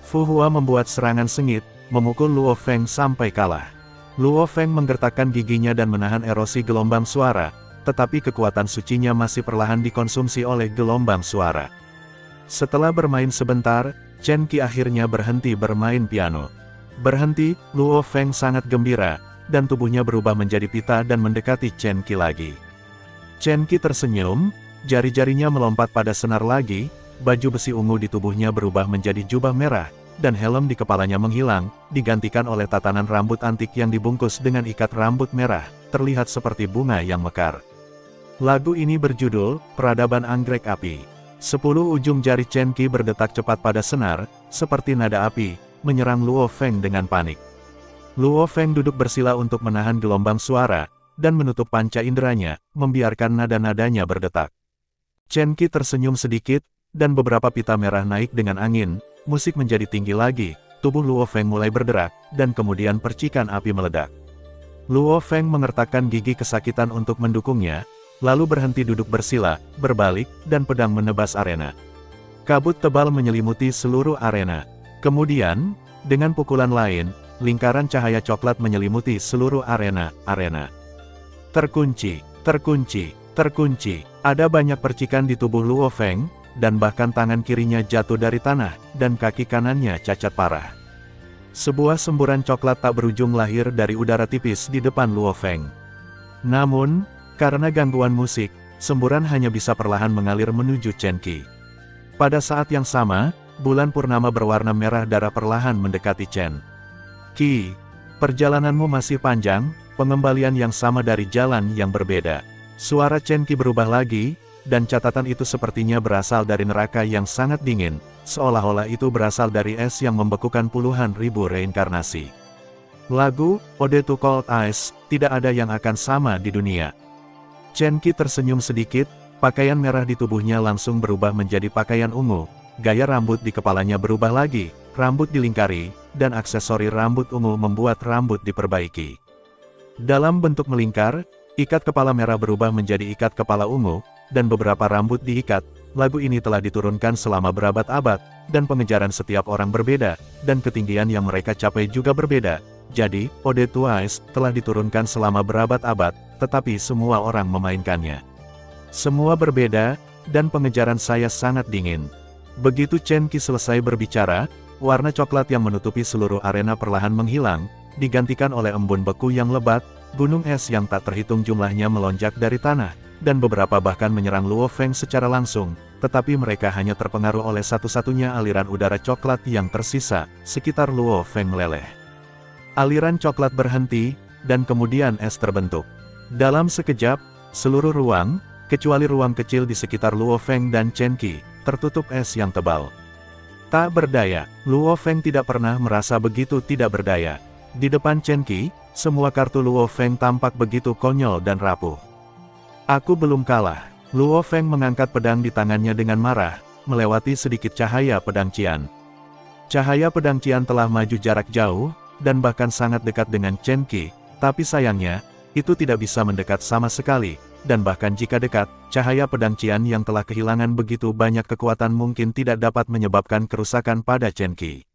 Fu Hua membuat serangan sengit, memukul Luo Feng sampai kalah. Luo Feng menggertakkan giginya dan menahan erosi gelombang suara, tetapi kekuatan sucinya masih perlahan dikonsumsi oleh gelombang suara. Setelah bermain sebentar, Chen Qi akhirnya berhenti bermain piano. Berhenti, Luo Feng sangat gembira, dan tubuhnya berubah menjadi pita dan mendekati Chen Qi lagi. Chen Qi tersenyum, jari-jarinya melompat pada senar lagi, baju besi ungu di tubuhnya berubah menjadi jubah merah, dan helm di kepalanya menghilang, digantikan oleh tatanan rambut antik yang dibungkus dengan ikat rambut merah, terlihat seperti bunga yang mekar. Lagu ini berjudul, Peradaban Anggrek Api. 10 ujung jari Chen Qi berdetak cepat pada senar, seperti nada api, menyerang Luo Feng dengan panik. Luo Feng duduk bersila untuk menahan gelombang suara, dan menutup panca inderanya, membiarkan nada-nadanya berdetak. Chen Qi tersenyum sedikit, dan beberapa pita merah naik dengan angin, musik menjadi tinggi lagi, tubuh Luo Feng mulai berderak, dan kemudian percikan api meledak. Luo Feng mengertakkan gigi kesakitan untuk mendukungnya, lalu berhenti duduk bersila, berbalik, dan pedang menebas arena. Kabut tebal menyelimuti seluruh arena. Kemudian, dengan pukulan lain, lingkaran cahaya coklat menyelimuti seluruh arena. Terkunci, terkunci, terkunci. Ada banyak percikan di tubuh Luo Feng, dan bahkan tangan kirinya jatuh dari tanah, dan kaki kanannya cacat parah. Sebuah semburan coklat tak berujung lahir dari udara tipis di depan Luo Feng. Namun, karena gangguan musik, semburan hanya bisa perlahan mengalir menuju Chen Qi. Pada saat yang sama, bulan purnama berwarna merah darah perlahan mendekati Chen Qi. Perjalananmu masih panjang, pengembalian yang sama dari jalan yang berbeda. Suara Chen Qi berubah lagi, dan catatan itu sepertinya berasal dari neraka yang sangat dingin, seolah-olah itu berasal dari es yang membekukan puluhan ribu reinkarnasi. Lagu, Ode to Cold Ice, tidak ada yang akan sama di dunia. Chen Qi tersenyum sedikit, pakaian merah di tubuhnya langsung berubah menjadi pakaian ungu, gaya rambut di kepalanya berubah lagi, rambut dilingkari, dan aksesori rambut ungu membuat rambut diperbaiki. Dalam bentuk melingkar, ikat kepala merah berubah menjadi ikat kepala ungu, dan beberapa rambut diikat. Lagu ini telah diturunkan selama berabad-abad, dan pengejaran setiap orang berbeda, dan ketinggian yang mereka capai juga berbeda. Jadi, Ode to Ice telah diturunkan selama berabad-abad, tetapi semua orang memainkannya. Semua berbeda, dan pengejaran saya sangat dingin. Begitu Chen Qi selesai berbicara, warna coklat yang menutupi seluruh arena perlahan menghilang, digantikan oleh embun beku yang lebat, gunung es yang tak terhitung jumlahnya melonjak dari tanah, dan beberapa bahkan menyerang Luo Feng secara langsung, tetapi mereka hanya terpengaruh oleh satu-satunya aliran udara coklat yang tersisa, sekitar Luo Feng meleleh. Aliran coklat berhenti, dan kemudian es terbentuk. Dalam sekejap, seluruh ruang, kecuali ruang kecil di sekitar Luo Feng dan Chen Qi, tertutup es yang tebal. Tak berdaya, Luo Feng tidak pernah merasa begitu tidak berdaya. Di depan Chen Qi, semua kartu Luo Feng tampak begitu konyol dan rapuh. Aku belum kalah. Luo Feng mengangkat pedang di tangannya dengan marah, melewati sedikit cahaya pedang Qian. Cahaya pedang Qian telah maju jarak jauh, dan bahkan sangat dekat dengan Chen Qi, tapi sayangnya, itu tidak bisa mendekat sama sekali, dan bahkan jika dekat, cahaya pedang Qian yang telah kehilangan begitu banyak kekuatan mungkin tidak dapat menyebabkan kerusakan pada Chen Qi.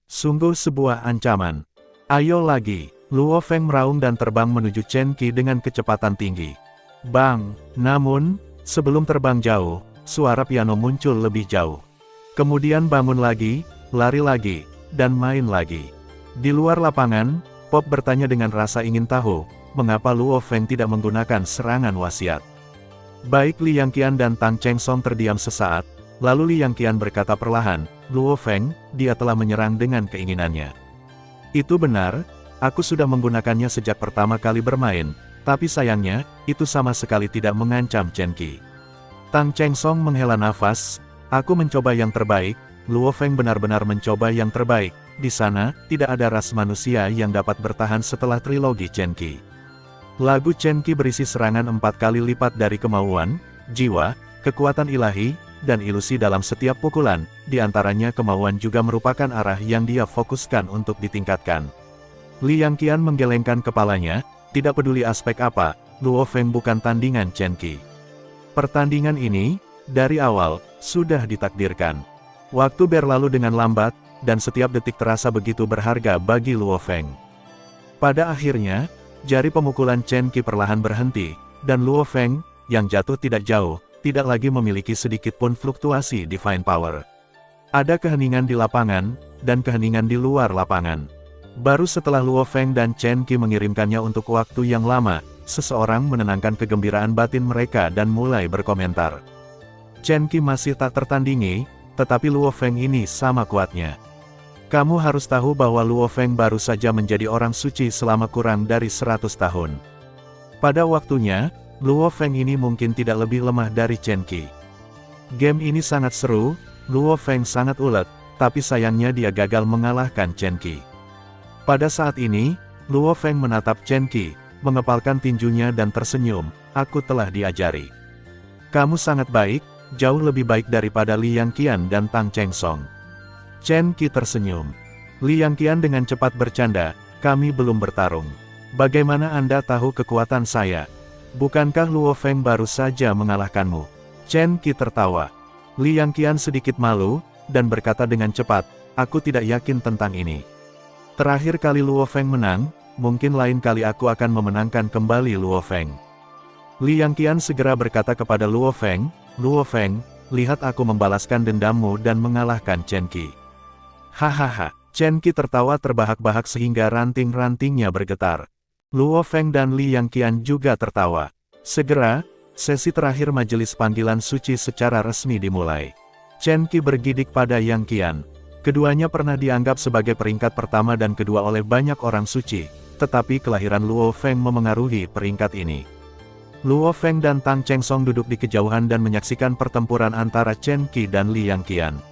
Sungguh sebuah ancaman. Ayo lagi, Luo Feng meraung dan terbang menuju Chen Qi dengan kecepatan tinggi. Bang! Namun, sebelum terbang jauh, suara piano muncul lebih jauh. Kemudian bangun lagi, lari lagi, dan main lagi. Di luar lapangan, Pop bertanya dengan rasa ingin tahu, mengapa Luo Feng tidak menggunakan serangan wasiat. Baik Li Yangqian dan Tang Cheng Song terdiam sesaat, lalu Li Yangqian berkata perlahan, Luo Feng, dia telah menyerang dengan keinginannya. Itu benar, aku sudah menggunakannya sejak pertama kali bermain, tapi sayangnya, itu sama sekali tidak mengancam Chen Qi. Tang Cheng Song menghela nafas, aku mencoba yang terbaik, Luo Feng benar-benar mencoba yang terbaik, di sana, tidak ada ras manusia yang dapat bertahan setelah trilogi Chen Qi. Lagu Chen Qi berisi serangan 4 kali lipat dari kemauan, jiwa, kekuatan ilahi, dan ilusi dalam setiap pukulan, di antaranya kemauan juga merupakan arah yang dia fokuskan untuk ditingkatkan. Li Yangqian menggelengkan kepalanya, tidak peduli aspek apa, Luo Feng bukan tandingan Chen Qi. Pertandingan ini, dari awal, sudah ditakdirkan. Waktu berlalu dengan lambat, dan setiap detik terasa begitu berharga bagi Luo Feng. Pada akhirnya, jari pemukulan Chen Qi perlahan berhenti, dan Luo Feng, yang jatuh tidak jauh, tidak lagi memiliki sedikit pun fluktuasi divine power. Ada keheningan di lapangan, dan keheningan di luar lapangan. Baru setelah Luo Feng dan Chen Qi mengirimkannya untuk waktu yang lama, seseorang menenangkan kegembiraan batin mereka dan mulai berkomentar. Chen Qi masih tak tertandingi, tetapi Luo Feng ini sama kuatnya. Kamu harus tahu bahwa Luo Feng baru saja menjadi orang suci selama kurang dari 100 tahun. Pada waktunya, Luo Feng ini mungkin tidak lebih lemah dari Chen Qi. Game ini sangat seru, Luo Feng sangat ulet, tapi sayangnya dia gagal mengalahkan Chen Qi. Pada saat ini, Luo Feng menatap Chen Qi, mengepalkan tinjunya dan tersenyum, aku telah diajari. Kamu sangat baik, jauh lebih baik daripada Li Yangqian dan Tang Cheng Song. Chen Qi tersenyum. Li Yangqian dengan cepat bercanda, kami belum bertarung. Bagaimana Anda tahu kekuatan saya? Bukankah Luo Feng baru saja mengalahkanmu? Chen Qi tertawa. Li Yangqian sedikit malu, dan berkata dengan cepat, aku tidak yakin tentang ini. Terakhir kali Luo Feng menang, mungkin lain kali aku akan memenangkan kembali Luo Feng. Li Yangqian segera berkata kepada Luo Feng, Luo Feng, lihat aku membalaskan dendammu dan mengalahkan Chen Qi. Hahaha, Chen Qi tertawa terbahak-bahak sehingga ranting-rantingnya bergetar. Luo Feng dan Li Yangqian juga tertawa. Segera, sesi terakhir majelis panggilan suci secara resmi dimulai. Chen Qi bergidik pada Yangqian. Keduanya pernah dianggap sebagai peringkat pertama dan kedua oleh banyak orang suci, tetapi kelahiran Luo Feng memengaruhi peringkat ini. Luo Feng dan Tang Chengsong duduk di kejauhan dan menyaksikan pertempuran antara Chen Qi dan Li Yangqian.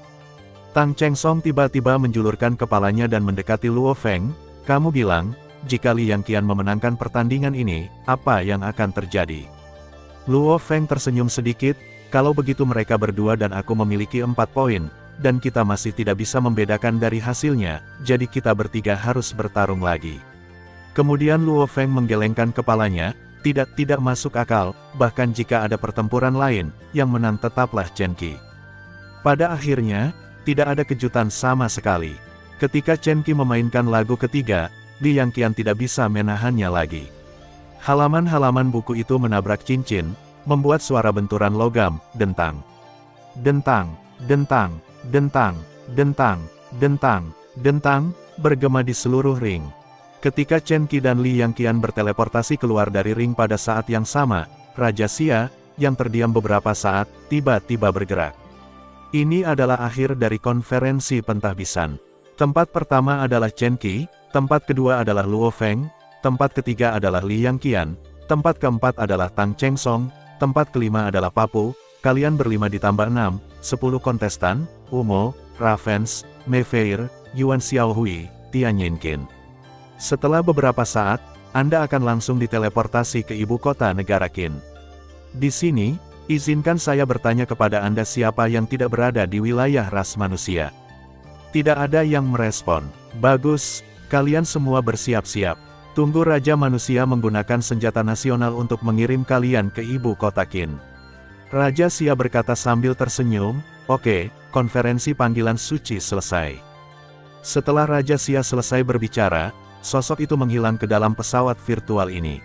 Tang Chengsong tiba-tiba menjulurkan kepalanya dan mendekati Luo Feng, kamu bilang, jika Li Yangqian memenangkan pertandingan ini, apa yang akan terjadi? Luo Feng tersenyum sedikit, kalau begitu mereka berdua dan aku memiliki 4 poin, dan kita masih tidak bisa membedakan dari hasilnya, jadi kita bertiga harus bertarung lagi. Kemudian Luo Feng menggelengkan kepalanya, tidak masuk akal, bahkan jika ada pertempuran lain, yang menang tetaplah Chen Qi. Pada akhirnya, tidak ada kejutan sama sekali. Ketika Chen Qi memainkan lagu ketiga, Li Yangqian tidak bisa menahannya lagi. Halaman-halaman buku itu menabrak cincin, membuat suara benturan logam, dentang. Dentang, dentang. Dentang, dentang, dentang, dentang, bergema di seluruh ring. Ketika Chen Qi dan Li Yangqian berteleportasi keluar dari ring pada saat yang sama, Raja Xia, yang terdiam beberapa saat, tiba-tiba bergerak. Ini adalah akhir dari konferensi pentahbisan. Tempat pertama adalah Chen Qi, tempat kedua adalah Luo Feng, tempat ketiga adalah Li Yangqian, tempat keempat adalah Tang Chengsong, tempat kelima adalah Papu, kalian berlima ditambah 6, 10 kontestan, Umo, Ravens, Mei-Feir, Yuan Xiaohui, Tian Yinqin. Setelah beberapa saat, Anda akan langsung diteleportasi ke ibu kota negara Qin. Di sini, izinkan saya bertanya kepada Anda siapa yang tidak berada di wilayah ras manusia. Tidak ada yang merespon. Bagus, kalian semua bersiap-siap. Tunggu Raja Manusia menggunakan senjata nasional untuk mengirim kalian ke ibu kota Qin. Raja Xia berkata sambil tersenyum, oke, konferensi panggilan suci selesai. Setelah Raja Xia selesai berbicara, sosok itu menghilang ke dalam pesawat virtual ini.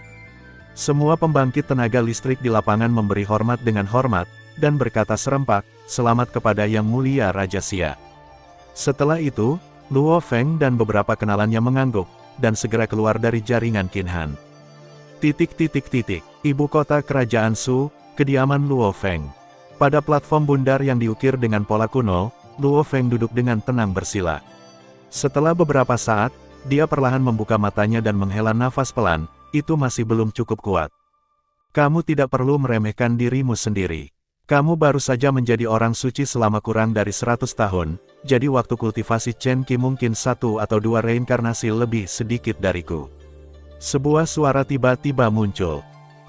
Semua pembangkit tenaga listrik di lapangan memberi hormat dengan hormat, dan berkata serempak, selamat kepada Yang Mulia Raja Xia. Setelah itu, Luo Feng dan beberapa kenalannya mengangguk, dan segera keluar dari jaringan Qinhan. Ibu kota kerajaan Shu, kediaman Luo Feng. Pada platform bundar yang diukir dengan pola kuno, Luo Feng duduk dengan tenang bersila. Setelah beberapa saat, dia perlahan membuka matanya dan menghela nafas pelan, itu masih belum cukup kuat. Kamu tidak perlu meremehkan dirimu sendiri. Kamu baru saja menjadi orang suci selama kurang dari 100 tahun, jadi waktu kultivasi Chen Qi mungkin 1 atau 2 reinkarnasi lebih sedikit dariku. Sebuah suara tiba-tiba muncul.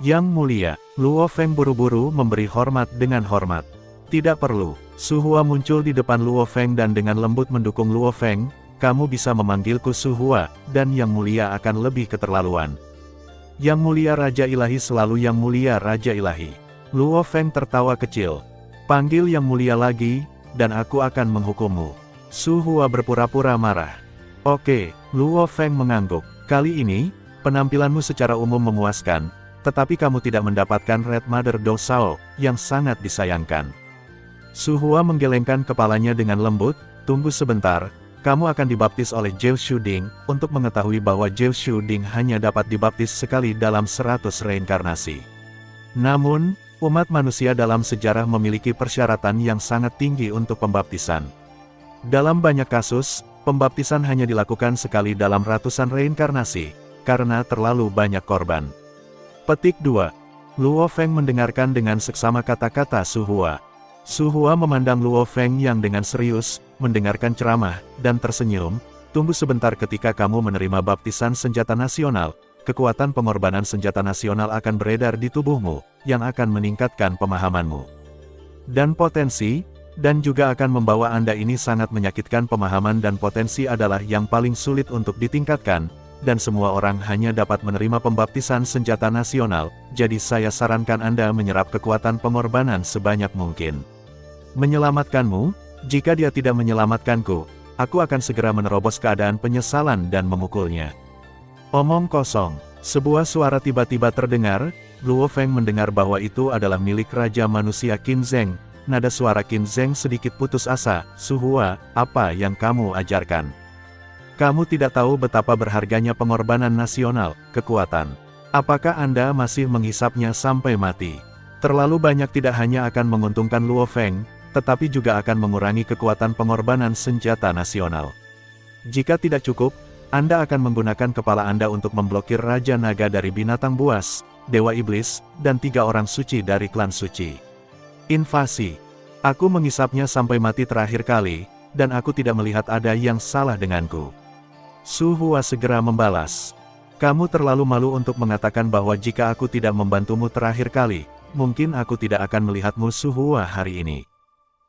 Yang Mulia, Luo Feng buru-buru memberi hormat dengan hormat. Tidak perlu. Su Hua muncul di depan Luo Feng dan dengan lembut mendukung Luo Feng, kamu bisa memanggilku Su Hua, dan Yang Mulia akan lebih keterlaluan. Yang Mulia Raja Ilahi selalu Yang Mulia Raja Ilahi. Luo Feng tertawa kecil. Panggil Yang Mulia lagi, dan aku akan menghukummu. Su Hua berpura-pura marah. Oke, Luo Feng mengangguk. Kali ini, penampilanmu secara umum memuaskan, tetapi kamu tidak mendapatkan Red Mother Dou Sao, yang sangat disayangkan. Su Hua menggelengkan kepalanya dengan lembut, tunggu sebentar, kamu akan dibaptis oleh Zhou Shuding, untuk mengetahui bahwa Zhou Shuding hanya dapat dibaptis sekali dalam 100 reinkarnasi. Namun, umat manusia dalam sejarah memiliki persyaratan yang sangat tinggi untuk pembaptisan. Dalam banyak kasus, pembaptisan hanya dilakukan sekali dalam ratusan reinkarnasi, karena terlalu banyak korban. Petik 2. Luo Feng mendengarkan dengan seksama kata-kata Su Hua. Su Hua memandang Luo Feng yang dengan serius, mendengarkan ceramah, dan tersenyum. Tunggu sebentar ketika kamu menerima baptisan senjata nasional, kekuatan pengorbanan senjata nasional akan beredar di tubuhmu, yang akan meningkatkan pemahamanmu. Dan potensi, dan juga akan membawa Anda ini sangat menyakitkan pemahaman dan potensi adalah yang paling sulit untuk ditingkatkan, dan semua orang hanya dapat menerima pembaptisan senjata nasional, jadi saya sarankan Anda menyerap kekuatan pengorbanan sebanyak mungkin. Menyelamatkanmu, jika dia tidak menyelamatkanku, aku akan segera menerobos keadaan penyesalan dan memukulnya. Omong kosong. Sebuah suara tiba-tiba terdengar. Luo Feng mendengar bahwa itu adalah milik Raja Manusia Qin Zheng. Nada suara Qin Zheng sedikit putus asa. Su Hua, apa yang kamu ajarkan? Kamu tidak tahu betapa berharganya pengorbanan nasional, kekuatan. Apakah Anda masih menghisapnya sampai mati? Terlalu banyak tidak hanya akan menguntungkan Luo Feng, tetapi juga akan mengurangi kekuatan pengorbanan senjata nasional. Jika tidak cukup, Anda akan menggunakan kepala Anda untuk memblokir Raja Naga dari binatang buas, Dewa Iblis, dan 3 orang suci dari klan suci. Invasi. Aku menghisapnya sampai mati terakhir kali, dan aku tidak melihat ada yang salah denganku. Su Hua segera membalas. Kamu terlalu malu untuk mengatakan bahwa jika aku tidak membantumu terakhir kali, mungkin aku tidak akan melihatmu Su Hua hari ini.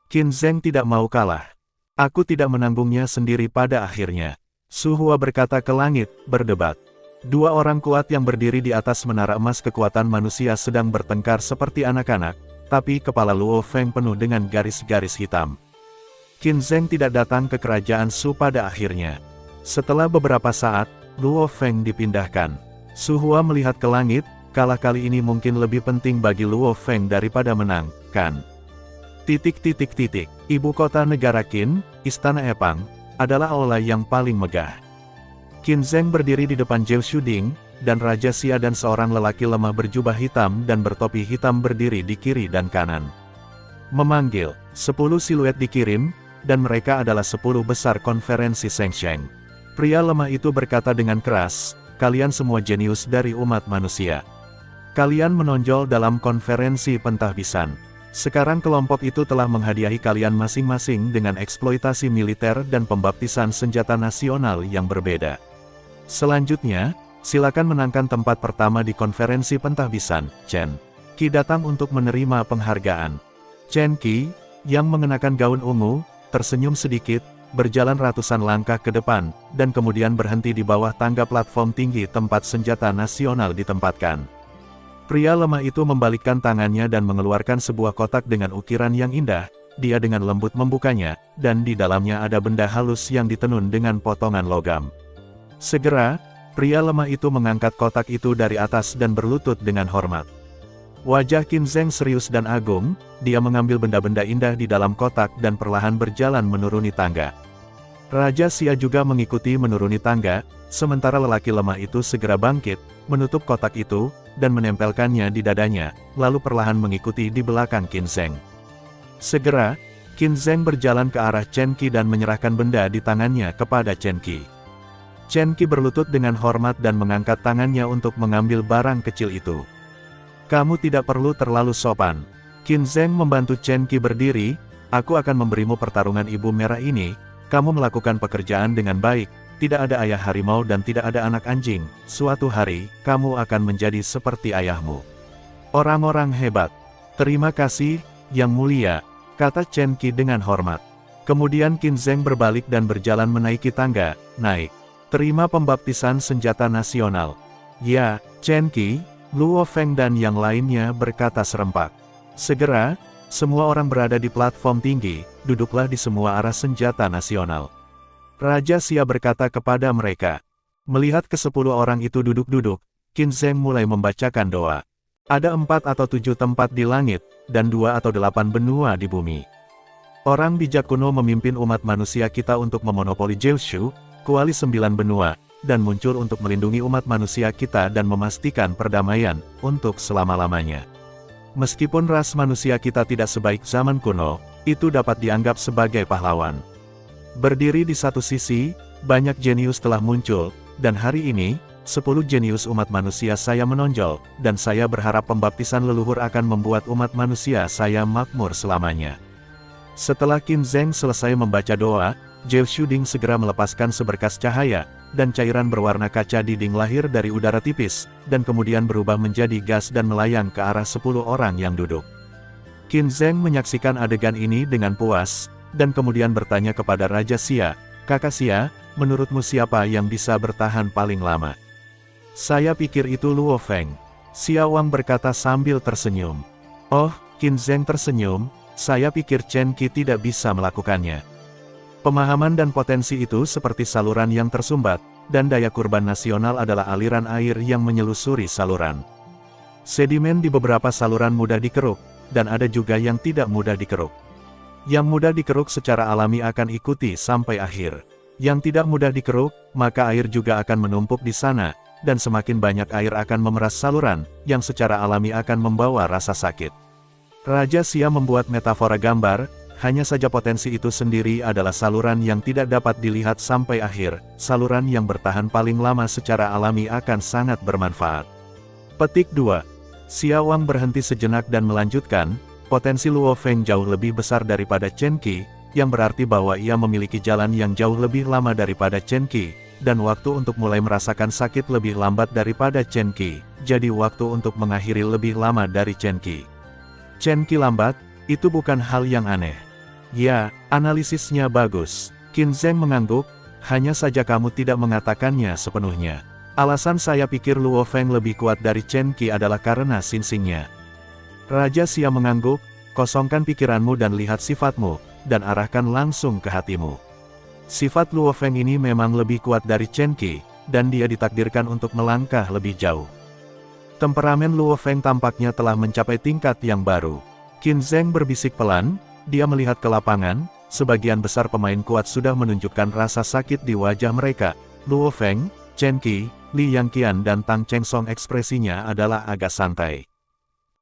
Qin Zheng tidak mau kalah. Aku tidak menanggungnya sendiri pada akhirnya. Su Hua berkata ke langit, berdebat. 2 orang kuat yang berdiri di atas menara emas kekuatan manusia sedang bertengkar seperti anak-anak, tapi kepala Luo Feng penuh dengan garis-garis hitam. Qin Zheng tidak datang ke kerajaan Su pada akhirnya. Setelah beberapa saat, Luo Feng dipindahkan. Su Hua melihat ke langit, kalah kali ini mungkin lebih penting bagi Luo Feng daripada menang, kan? Ibu kota negara Qin, Istana Epang, adalah aula yang paling megah. Qin Zheng berdiri di depan Zhou Shuding, dan Raja Xia dan seorang lelaki lemah berjubah hitam dan bertopi hitam berdiri di kiri dan kanan. Memanggil, 10 siluet dikirim, dan mereka adalah 10 besar konferensi Shengsheng. Pria lemah itu berkata dengan keras, kalian semua jenius dari umat manusia. Kalian menonjol dalam konferensi pentahbisan. Sekarang kelompok itu telah menghadiahi kalian masing-masing dengan eksploitasi militer dan pembaptisan senjata nasional yang berbeda. Selanjutnya, silakan menangkan tempat pertama di konferensi pentahbisan. Chen Qi datang untuk menerima penghargaan. Chen Qi, yang mengenakan gaun ungu, tersenyum sedikit, berjalan ratusan langkah ke depan, dan kemudian berhenti di bawah tangga platform tinggi tempat senjata nasional ditempatkan. Pria lemah itu membalikkan tangannya dan mengeluarkan sebuah kotak dengan ukiran yang indah. Dia dengan lembut membukanya, dan di dalamnya ada benda halus yang ditenun dengan potongan logam. Segera, pria lemah itu mengangkat kotak itu dari atas dan berlutut dengan hormat. Wajah Qin Zheng serius dan agung, dia mengambil benda-benda indah di dalam kotak dan perlahan berjalan menuruni tangga. Raja Xia juga mengikuti menuruni tangga, sementara lelaki lemah itu segera bangkit, menutup kotak itu, dan menempelkannya di dadanya, lalu perlahan mengikuti di belakang Qin Zheng. Segera, Qin Zheng berjalan ke arah Chen Qi dan menyerahkan benda di tangannya kepada Chen Qi. Chen Qi berlutut dengan hormat dan mengangkat tangannya untuk mengambil barang kecil itu. Kamu tidak perlu terlalu sopan. Qin Zheng membantu Chen Qi berdiri, aku akan memberimu pertarungan ibu merah ini, kamu melakukan pekerjaan dengan baik. Tidak ada ayah harimau dan tidak ada anak anjing, suatu hari, kamu akan menjadi seperti ayahmu. Orang-orang hebat. Terima kasih, Yang Mulia, kata Chen Qi dengan hormat. Kemudian Qin Zheng berbalik dan berjalan menaiki tangga, naik. Terima pembaptisan senjata nasional. Ya, Chen Qi, Luo Feng dan yang lainnya berkata serempak. Segera, semua orang berada di platform tinggi, duduklah di semua arah senjata nasional. Raja Xia berkata kepada mereka. Melihat ke-10 orang itu duduk-duduk, Qin Zheng mulai membacakan doa. Ada 4 atau 7 tempat di langit, dan 2 atau 8 benua di bumi. Orang bijak kuno memimpin umat manusia kita untuk memonopoli Jiushu, kuali 9 benua, dan muncul untuk melindungi umat manusia kita dan memastikan perdamaian, untuk selama-lamanya. Meskipun ras manusia kita tidak sebaik zaman kuno, itu dapat dianggap sebagai pahlawan. Berdiri di satu sisi, banyak jenius telah muncul, dan hari ini, 10 jenius umat manusia saya menonjol, dan saya berharap pembaptisan leluhur akan membuat umat manusia saya makmur selamanya. Setelah Qin Zheng selesai membaca doa, Zhou Shuding segera melepaskan seberkas cahaya, dan cairan berwarna kaca dinding lahir dari udara tipis, dan kemudian berubah menjadi gas dan melayang ke arah 10 orang yang duduk. Qin Zheng menyaksikan adegan ini dengan puas, dan kemudian bertanya kepada Raja Xia, Kakak Xia, menurutmu siapa yang bisa bertahan paling lama? Saya pikir itu Luo Feng. Xia Wang berkata sambil tersenyum. Oh, Qin Zheng tersenyum, saya pikir Chen Qi tidak bisa melakukannya. Pemahaman dan potensi itu seperti saluran yang tersumbat, dan daya kurban nasional adalah aliran air yang menyelusuri saluran. Sedimen di beberapa saluran mudah dikeruk, dan ada juga yang tidak mudah dikeruk. Yang mudah dikeruk secara alami akan ikuti sampai akhir. Yang tidak mudah dikeruk, maka air juga akan menumpuk di sana, dan semakin banyak air akan memeras saluran, yang secara alami akan membawa rasa sakit. Raja Xia membuat metafora gambar, hanya saja potensi itu sendiri adalah saluran yang tidak dapat dilihat sampai akhir, saluran yang bertahan paling lama secara alami akan sangat bermanfaat. Petik 2. Xia Wang berhenti sejenak dan melanjutkan, potensi Luo Feng jauh lebih besar daripada Chen Qi, yang berarti bahwa ia memiliki jalan yang jauh lebih lama daripada Chen Qi, dan waktu untuk mulai merasakan sakit lebih lambat daripada Chen Qi, jadi waktu untuk mengakhiri lebih lama dari Chen Qi. Chen Qi lambat, itu bukan hal yang aneh. Ya, analisisnya bagus. Qin Zheng mengangguk, hanya saja kamu tidak mengatakannya sepenuhnya. Alasan saya pikir Luo Feng lebih kuat dari Chen Qi adalah karena sinsingnya. Raja Xia mengangguk, kosongkan pikiranmu dan lihat sifatmu, dan arahkan langsung ke hatimu. Sifat Luo Feng ini memang lebih kuat dari Chen Qi, dan dia ditakdirkan untuk melangkah lebih jauh. Temperamen Luo Feng tampaknya telah mencapai tingkat yang baru. Qin Zheng berbisik pelan, dia melihat ke lapangan, sebagian besar pemain kuat sudah menunjukkan rasa sakit di wajah mereka. Luo Feng, Chen Qi, Li Yangqian dan Tang Chengsong ekspresinya adalah agak santai.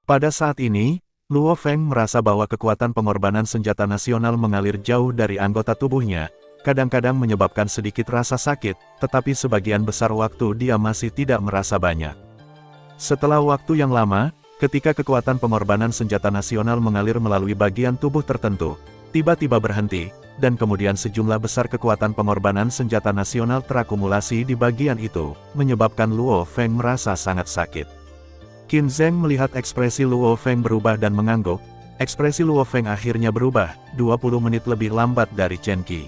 Pada saat ini, Luo Feng merasa bahwa kekuatan pengorbanan senjata nasional mengalir jauh dari anggota tubuhnya, kadang-kadang menyebabkan sedikit rasa sakit, tetapi sebagian besar waktu dia masih tidak merasa banyak. Setelah waktu yang lama, ketika kekuatan pengorbanan senjata nasional mengalir melalui bagian tubuh tertentu, tiba-tiba berhenti, dan kemudian sejumlah besar kekuatan pengorbanan senjata nasional terakumulasi di bagian itu, menyebabkan Luo Feng merasa sangat sakit. Qin Zheng melihat ekspresi Luo Feng berubah dan mengangguk, ekspresi Luo Feng akhirnya berubah, 20 menit lebih lambat dari Chen Qi.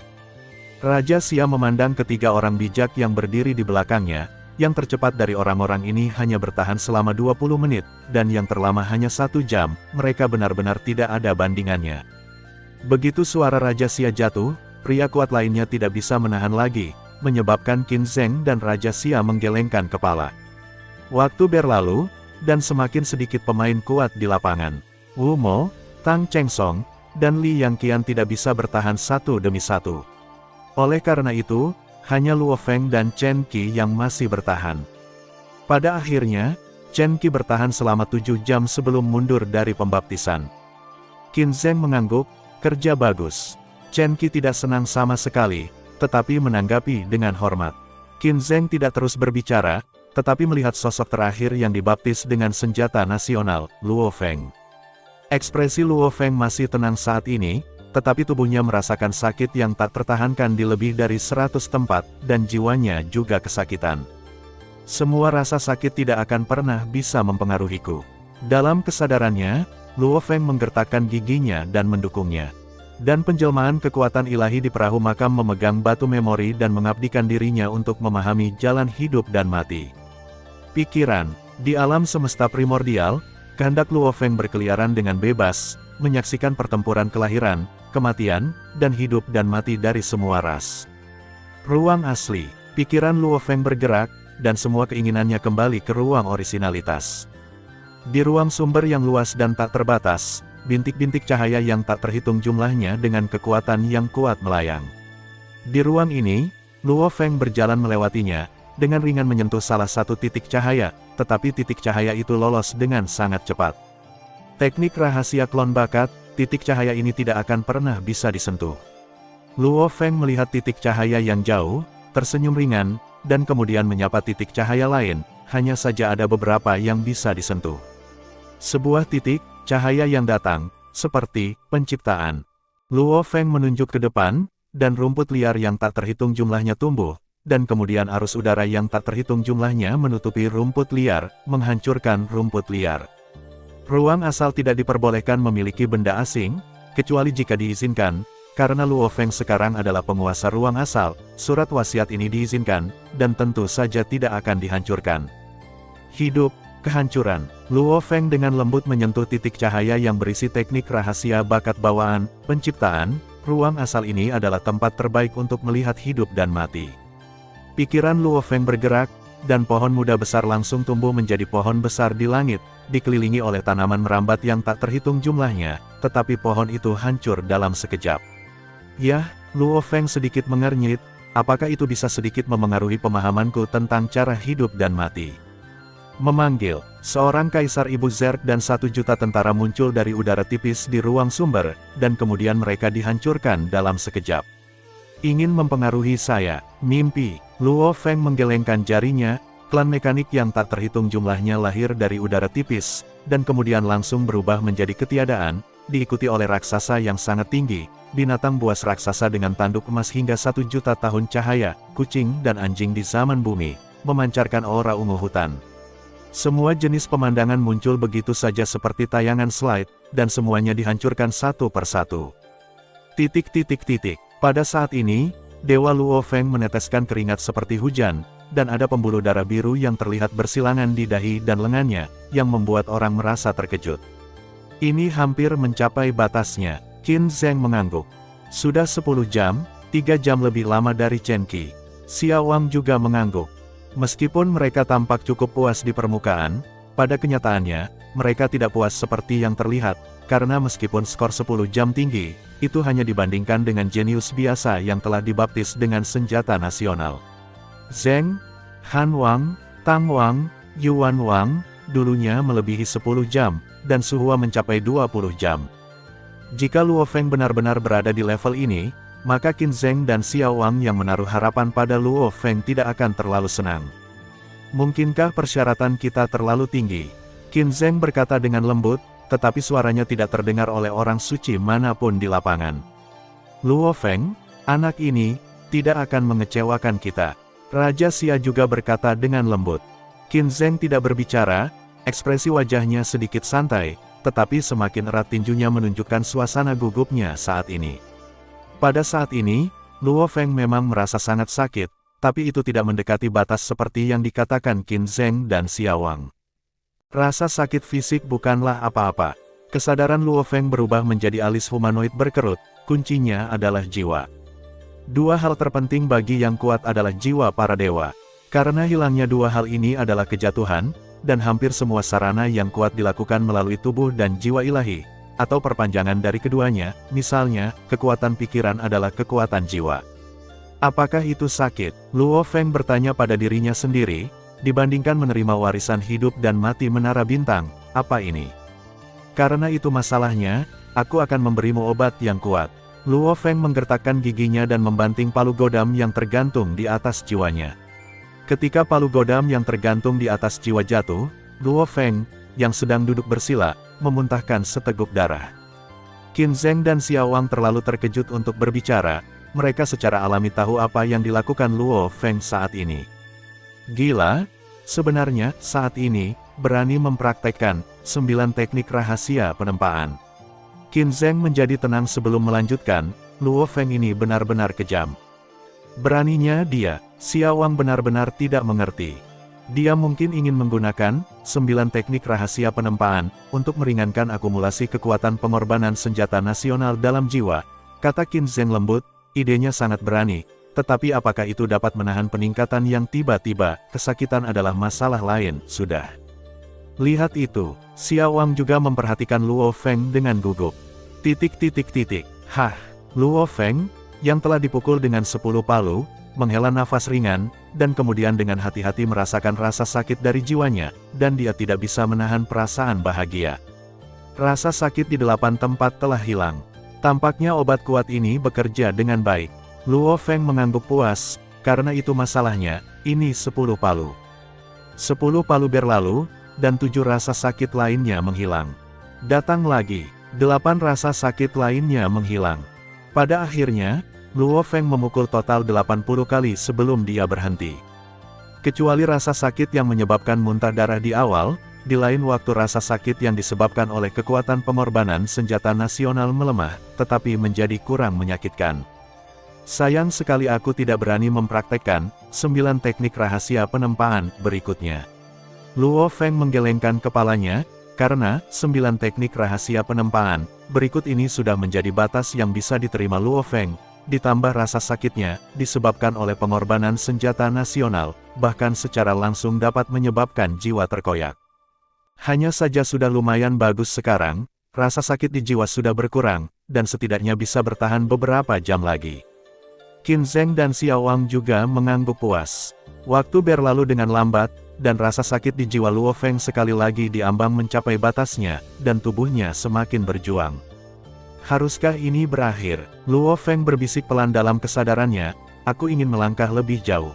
Raja Xia memandang ketiga orang bijak yang berdiri di belakangnya, yang tercepat dari orang-orang ini hanya bertahan selama 20 menit, dan yang terlama hanya 1 jam, mereka benar-benar tidak ada bandingannya. Begitu suara Raja Xia jatuh, pria kuat lainnya tidak bisa menahan lagi, menyebabkan Qin Zheng dan Raja Xia menggelengkan kepala. Waktu berlalu, dan semakin sedikit pemain kuat di lapangan. Wu Mo, Tang Chengsong, dan Li Yangqian tidak bisa bertahan satu demi satu. Oleh karena itu, hanya Luo Feng dan Chen Qi yang masih bertahan. Pada akhirnya, Chen Qi bertahan selama 7 jam sebelum mundur dari pembaptisan. Qin Zheng mengangguk, kerja bagus. Chen Qi tidak senang sama sekali, tetapi menanggapi dengan hormat. Qin Zheng tidak terus berbicara, tetapi melihat sosok terakhir yang dibaptis dengan senjata nasional, Luo Feng. Ekspresi Luo Feng masih tenang saat ini, tetapi tubuhnya merasakan sakit yang tak tertahankan di lebih dari 100 tempat, dan jiwanya juga kesakitan. Semua rasa sakit tidak akan pernah bisa mempengaruhiku. Dalam kesadarannya, Luo Feng menggertakkan giginya dan mendukungnya. Dan penjelmaan kekuatan ilahi di perahu makam memegang batu memori dan mengabdikan dirinya untuk memahami jalan hidup dan mati. Pikiran, di alam semesta primordial, kehendak Luo Feng berkeliaran dengan bebas, menyaksikan pertempuran kelahiran, kematian, dan hidup dan mati dari semua ras. Ruang asli, pikiran Luo Feng bergerak, dan semua keinginannya kembali ke ruang orisinalitas. Di ruang sumber yang luas dan tak terbatas, bintik-bintik cahaya yang tak terhitung jumlahnya dengan kekuatan yang kuat melayang. Di ruang ini, Luo Feng berjalan melewatinya, dengan ringan menyentuh salah satu titik cahaya, tetapi titik cahaya itu lolos dengan sangat cepat. Teknik rahasia klon bakat, titik cahaya ini tidak akan pernah bisa disentuh. Luo Feng melihat titik cahaya yang jauh, tersenyum ringan, dan kemudian menyapa titik cahaya lain, hanya saja ada beberapa yang bisa disentuh. Sebuah titik cahaya yang datang, seperti penciptaan. Luo Feng menunjuk ke depan, dan rumput liar yang tak terhitung jumlahnya tumbuh, dan kemudian arus udara yang tak terhitung jumlahnya menutupi rumput liar, menghancurkan rumput liar. Ruang asal tidak diperbolehkan memiliki benda asing, kecuali jika diizinkan, karena Luo Feng sekarang adalah penguasa ruang asal, surat wasiat ini diizinkan, dan tentu saja tidak akan dihancurkan. Hidup, kehancuran. Luo Feng dengan lembut menyentuh titik cahaya yang berisi teknik rahasia bakat bawaan, penciptaan, Ruang asal ini adalah tempat terbaik untuk melihat hidup dan mati. Pikiran Luo Feng bergerak, dan pohon muda besar langsung tumbuh menjadi pohon besar di langit, dikelilingi oleh tanaman merambat yang tak terhitung jumlahnya, tetapi pohon itu hancur dalam sekejap. Yah, Luo Feng sedikit mengernyit, apakah itu bisa sedikit memengaruhi pemahamanku tentang cara hidup dan mati? Memanggil, seorang kaisar ibu Zerg dan 1 juta tentara muncul dari udara tipis di ruang sumber, dan kemudian mereka dihancurkan dalam sekejap. Ingin mempengaruhi saya, mimpi. Luo Feng menggelengkan jarinya, klan mekanik yang tak terhitung jumlahnya lahir dari udara tipis, dan kemudian langsung berubah menjadi ketiadaan, diikuti oleh raksasa yang sangat tinggi, binatang buas raksasa dengan tanduk emas hingga 1 juta tahun cahaya, kucing dan anjing di zaman bumi, memancarkan aura ungu hutan. Semua jenis pemandangan muncul begitu saja seperti tayangan slide, dan semuanya dihancurkan satu persatu. Pada saat ini, Dewa Luo Feng meneteskan keringat seperti hujan, dan ada pembuluh darah biru yang terlihat bersilangan di dahi dan lengannya, yang membuat orang merasa terkejut. Ini hampir mencapai batasnya, Qin Zheng mengangguk. Sudah 10 jam, 3 jam lebih lama dari Chen Qi. Xiao Wang juga mengangguk. Meskipun mereka tampak cukup puas di permukaan, pada kenyataannya, mereka tidak puas seperti yang terlihat, karena meskipun skor 10 jam tinggi, itu hanya dibandingkan dengan jenius biasa yang telah dibaptis dengan senjata nasional. Zheng, Han Wang, Tang Wang, Yuan Wang, dulunya melebihi 10 jam, dan Su Hua mencapai 20 jam. Jika Luo Feng benar-benar berada di level ini, maka Qin Zheng dan Xiao Wang yang menaruh harapan pada Luo Feng tidak akan terlalu senang. Mungkinkah persyaratan kita terlalu tinggi? Qin Zheng berkata dengan lembut, tetapi suaranya tidak terdengar oleh orang suci manapun di lapangan. Luo Feng, anak ini, tidak akan mengecewakan kita. Raja Xia juga berkata dengan lembut. Qin Zheng tidak berbicara, ekspresi wajahnya sedikit santai, tetapi semakin erat tinjunya menunjukkan suasana gugupnya saat ini. Pada saat ini, Luo Feng memang merasa sangat sakit, tapi itu tidak mendekati batas seperti yang dikatakan Qin Zheng dan Xiao Wang. Rasa sakit fisik bukanlah apa-apa. Kesadaran Luo Feng berubah menjadi alis humanoid berkerut, kuncinya adalah jiwa. Dua hal terpenting bagi yang kuat adalah jiwa para dewa. Karena hilangnya dua hal ini adalah kejatuhan, dan hampir semua sarana yang kuat dilakukan melalui tubuh dan jiwa ilahi, atau perpanjangan dari keduanya, misalnya, kekuatan pikiran adalah kekuatan jiwa. Apakah itu sakit? Luo Feng bertanya pada dirinya sendiri, dibandingkan menerima warisan hidup dan mati menara bintang, apa ini? Karena itu masalahnya, aku akan memberimu obat yang kuat. Luo Feng menggertakkan giginya dan membanting palu godam yang tergantung di atas jiwanya. Ketika palu godam yang tergantung di atas jiwa jatuh, Luo Feng, yang sedang duduk bersila, memuntahkan seteguk darah. Qin Zheng dan Xiao Wang terlalu terkejut untuk berbicara, mereka secara alami tahu apa yang dilakukan Luo Feng saat ini. Gila, sebenarnya, saat ini, berani mempraktekkan 9 teknik rahasia penempaan. Qin Zheng menjadi tenang sebelum melanjutkan, Luo Feng ini benar-benar kejam. Beraninya dia, Xiao Wang benar-benar tidak mengerti. Dia mungkin ingin menggunakan 9 teknik rahasia penempaan untuk meringankan akumulasi kekuatan pengorbanan senjata nasional dalam jiwa, kata Qin Zheng lembut, idenya sangat berani, tetapi apakah itu dapat menahan peningkatan yang tiba-tiba, kesakitan adalah masalah lain, sudah. Lihat itu, Xiao Wang juga memperhatikan Luo Feng dengan gugup. Hah, Luo Feng, yang telah dipukul dengan 10 palu, menghela nafas ringan, dan kemudian dengan hati-hati merasakan rasa sakit dari jiwanya, dan dia tidak bisa menahan perasaan bahagia. Rasa sakit di 8 tempat telah hilang. Tampaknya obat kuat ini bekerja dengan baik. Luo Feng mengangguk puas, karena itu masalahnya, ini 10 palu. 10 palu berlalu, dan 7 rasa sakit lainnya menghilang. Datang lagi, 8 rasa sakit lainnya menghilang. Pada akhirnya, Luo Feng memukul total 80 kali sebelum dia berhenti. Kecuali rasa sakit yang menyebabkan muntah darah di awal, di lain waktu rasa sakit yang disebabkan oleh kekuatan pengorbanan senjata nasional melemah, tetapi menjadi kurang menyakitkan. Sayang sekali aku tidak berani mempraktekkan 9 teknik rahasia penempaan berikutnya. Luo Feng menggelengkan kepalanya, Karena 9 teknik rahasia penempaan, berikut ini sudah menjadi batas yang bisa diterima Luo Feng, ditambah rasa sakitnya, disebabkan oleh pengorbanan senjata nasional, bahkan secara langsung dapat menyebabkan jiwa terkoyak. Hanya saja sudah lumayan bagus sekarang, rasa sakit di jiwa sudah berkurang, dan setidaknya bisa bertahan beberapa jam lagi. Qin Zheng dan Xiao Wang juga mengangguk puas. Waktu berlalu dengan lambat, dan rasa sakit di jiwa Luo Feng sekali lagi diambang mencapai batasnya, dan tubuhnya semakin berjuang. Haruskah ini berakhir? Luo Feng berbisik pelan dalam kesadarannya, aku ingin melangkah lebih jauh.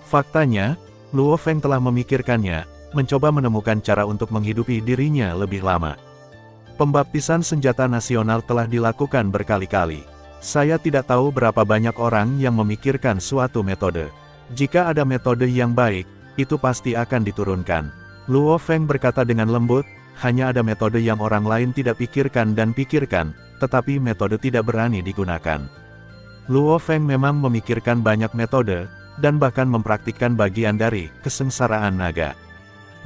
Faktanya, Luo Feng telah memikirkannya, mencoba menemukan cara untuk menghidupi dirinya lebih lama. Pembaptisan senjata nasional telah dilakukan berkali-kali. Saya tidak tahu berapa banyak orang yang memikirkan suatu metode. Jika ada metode yang baik, itu pasti akan diturunkan. Luo Feng berkata dengan lembut, hanya ada metode yang orang lain tidak pikirkan dan pikirkan, tetapi metode tidak berani digunakan. Luo Feng memang memikirkan banyak metode, dan bahkan mempraktikkan bagian dari kesengsaraan naga.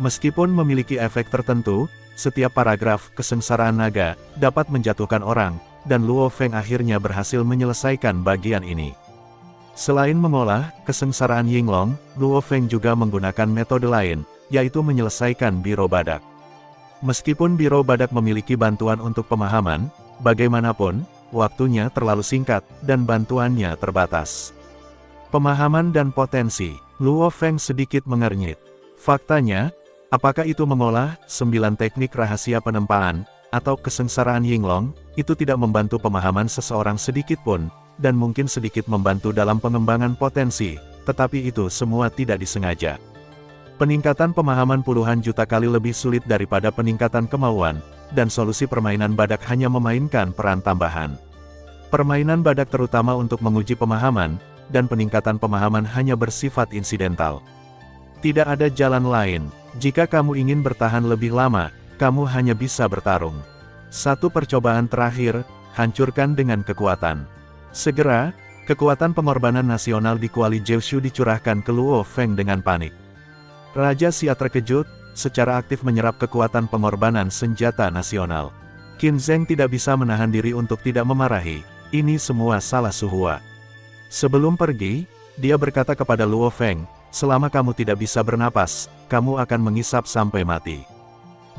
Meskipun memiliki efek tertentu, setiap paragraf kesengsaraan naga dapat menjatuhkan orang, dan Luo Feng akhirnya berhasil menyelesaikan bagian ini. Selain mengolah kesengsaraan Yinglong, Luo Feng juga menggunakan metode lain, yaitu menyelesaikan biro badak. Meskipun biro badak memiliki bantuan untuk pemahaman, bagaimanapun, waktunya terlalu singkat, dan bantuannya terbatas. Pemahaman dan potensi, Luo Feng sedikit mengernyit. Faktanya, apakah itu mengolah 9 teknik rahasia penempaan, atau kesengsaraan Yinglong, itu tidak membantu pemahaman seseorang sedikit pun, dan mungkin sedikit membantu dalam pengembangan potensi, tetapi itu semua tidak disengaja. Peningkatan pemahaman puluhan juta kali lebih sulit daripada peningkatan kemauan, dan solusi permainan badak hanya memainkan peran tambahan. Permainan badak terutama untuk menguji pemahaman, dan peningkatan pemahaman hanya bersifat insidental. Tidak ada jalan lain, jika kamu ingin bertahan lebih lama, kamu hanya bisa bertarung. Satu percobaan terakhir, hancurkan dengan kekuatan. Segera, kekuatan pengorbanan nasional di Kuali Jiushu dicurahkan ke Luo Feng dengan panik. Raja Xia terkejut, secara aktif menyerap kekuatan pengorbanan senjata nasional. Qin Zheng tidak bisa menahan diri untuk tidak memarahi, ini semua salah Su Hua. Sebelum pergi, dia berkata kepada Luo Feng, selama kamu tidak bisa bernapas, kamu akan mengisap sampai mati.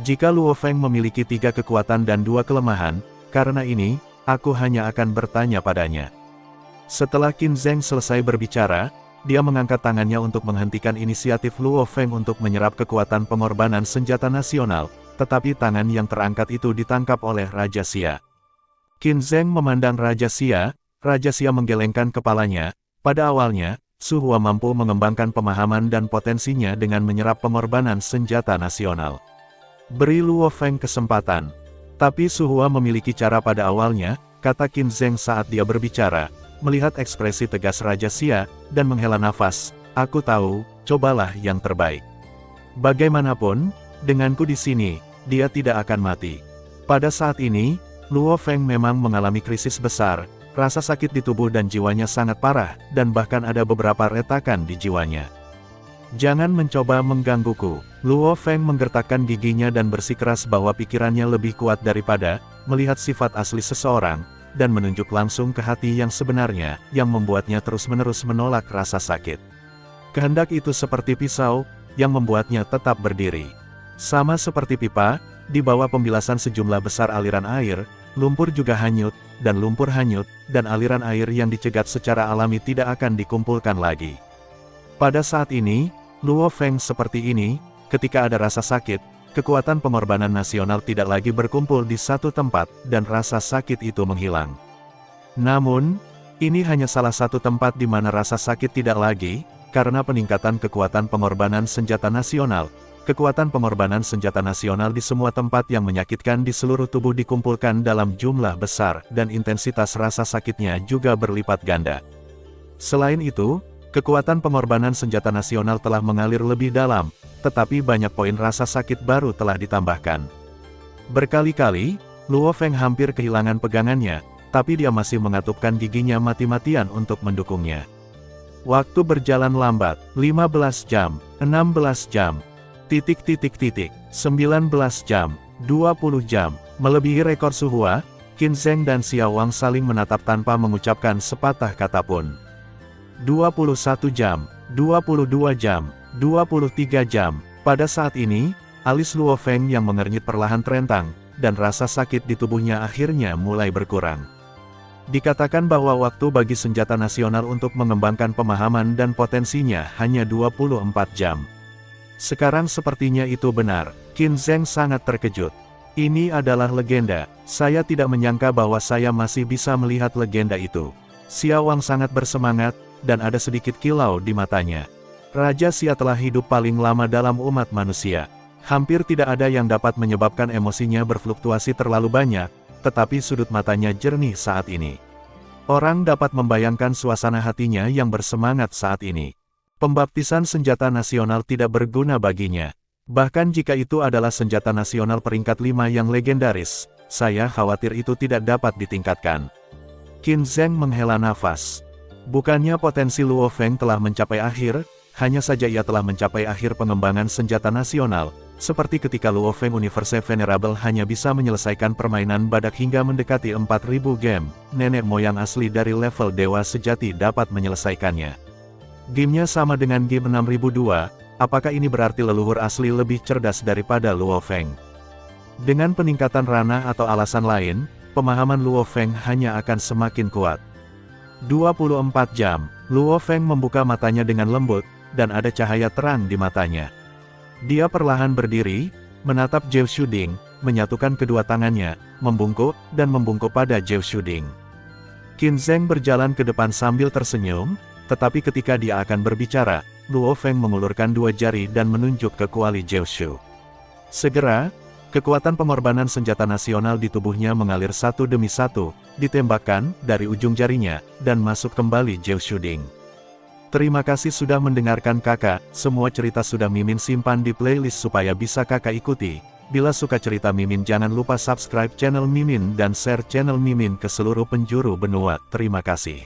Jika Luo Feng memiliki 3 kekuatan dan 2 kelemahan, karena ini, aku hanya akan bertanya padanya. Setelah Qin Zheng selesai berbicara, dia mengangkat tangannya untuk menghentikan inisiatif Luo Feng untuk menyerap kekuatan pengorbanan senjata nasional, tetapi tangan yang terangkat itu ditangkap oleh Raja Xia. Qin Zheng memandang Raja Xia menggelengkan kepalanya. Pada awalnya, Su Hua mampu mengembangkan pemahaman dan potensinya dengan menyerap pengorbanan senjata nasional. Beri Luo Feng kesempatan. Tapi Su Hua memiliki cara pada awalnya, kata Qin Zheng saat dia berbicara, melihat ekspresi tegas Raja Xia, dan menghela nafas, aku tahu, cobalah yang terbaik. Bagaimanapun, denganku di sini, dia tidak akan mati. Pada saat ini, Luo Feng memang mengalami krisis besar, rasa sakit di tubuh dan jiwanya sangat parah, dan bahkan ada beberapa retakan di jiwanya. Jangan mencoba menggangguku. Luo Feng menggertakkan giginya dan bersikeras bahwa pikirannya lebih kuat daripada melihat sifat asli seseorang, dan menunjuk langsung ke hati yang sebenarnya, yang membuatnya terus-menerus menolak rasa sakit. Kehendak itu seperti pisau, yang membuatnya tetap berdiri. Sama seperti pipa, di bawah pembilasan sejumlah besar aliran air, lumpur juga hanyut, dan lumpur hanyut, dan aliran air yang dicegat secara alami tidak akan dikumpulkan lagi. Pada saat ini, Luo Feng seperti ini, ketika ada rasa sakit, kekuatan pengorbanan nasional tidak lagi berkumpul di satu tempat, dan rasa sakit itu menghilang. Namun, ini hanya salah satu tempat di mana rasa sakit tidak lagi, karena peningkatan kekuatan pengorbanan senjata nasional. Kekuatan pengorbanan senjata nasional di semua tempat yang menyakitkan di seluruh tubuh dikumpulkan dalam jumlah besar, dan intensitas rasa sakitnya juga berlipat ganda. Selain itu, kekuatan pengorbanan senjata nasional telah mengalir lebih dalam, tetapi banyak poin rasa sakit baru telah ditambahkan. Berkali-kali, Luo Feng hampir kehilangan pegangannya, tapi dia masih mengatupkan giginya mati-matian untuk mendukungnya. Waktu berjalan lambat, 15 jam, 16 jam. 19 jam, 20 jam, melebihi rekor Suhua, Qin Zheng dan Xiao Wang saling menatap tanpa mengucapkan sepatah kata pun. 21 jam, 22 jam, 23 jam, pada saat ini, alis Luo Feng yang mengernyit perlahan terentang, dan rasa sakit di tubuhnya akhirnya mulai berkurang. Dikatakan bahwa waktu bagi senjata nasional untuk mengembangkan pemahaman dan potensinya hanya 24 jam. Sekarang sepertinya itu benar, Qin Zheng sangat terkejut. Ini adalah legenda, saya tidak menyangka bahwa saya masih bisa melihat legenda itu. Xiao Wang sangat bersemangat, dan ada sedikit kilau di matanya. Raja Xia telah hidup paling lama dalam umat manusia. Hampir tidak ada yang dapat menyebabkan emosinya berfluktuasi terlalu banyak, tetapi sudut matanya jernih saat ini. Orang dapat membayangkan suasana hatinya yang bersemangat saat ini. Pembaptisan senjata nasional tidak berguna baginya. Bahkan jika itu adalah senjata nasional peringkat 5 yang legendaris, saya khawatir itu tidak dapat ditingkatkan. Qin Zheng menghela nafas. Bukannya potensi Luo Feng telah mencapai akhir, hanya saja ia telah mencapai akhir pengembangan senjata nasional, seperti ketika Luo Feng Universe Venerable hanya bisa menyelesaikan permainan badak hingga mendekati 4000 game, nenek moyang asli dari level dewa sejati dapat menyelesaikannya. Gamenya sama dengan game 6002, apakah ini berarti leluhur asli lebih cerdas daripada Luo Feng? Dengan peningkatan ranah atau alasan lain, pemahaman Luo Feng hanya akan semakin kuat. 24 jam, Luo Feng membuka matanya dengan lembut, dan ada cahaya terang di matanya. Dia perlahan berdiri, menatap Zhou Shuding, menyatukan kedua tangannya, membungkuk, dan membungkuk pada Zhou Shuding. Qin Zheng berjalan ke depan sambil tersenyum, tetapi ketika dia akan berbicara, Luo Feng mengulurkan dua jari dan menunjuk ke kuali Zhou Shu. Segera, kekuatan pengorbanan senjata nasional di tubuhnya mengalir satu demi satu, ditembakkan dari ujung jarinya, dan masuk kembali Zhou Shuding. Terima kasih sudah mendengarkan kakak, semua cerita sudah Mimin simpan di playlist supaya bisa kakak ikuti. Bila suka cerita Mimin jangan lupa subscribe channel Mimin dan share channel Mimin ke seluruh penjuru benua. Terima kasih.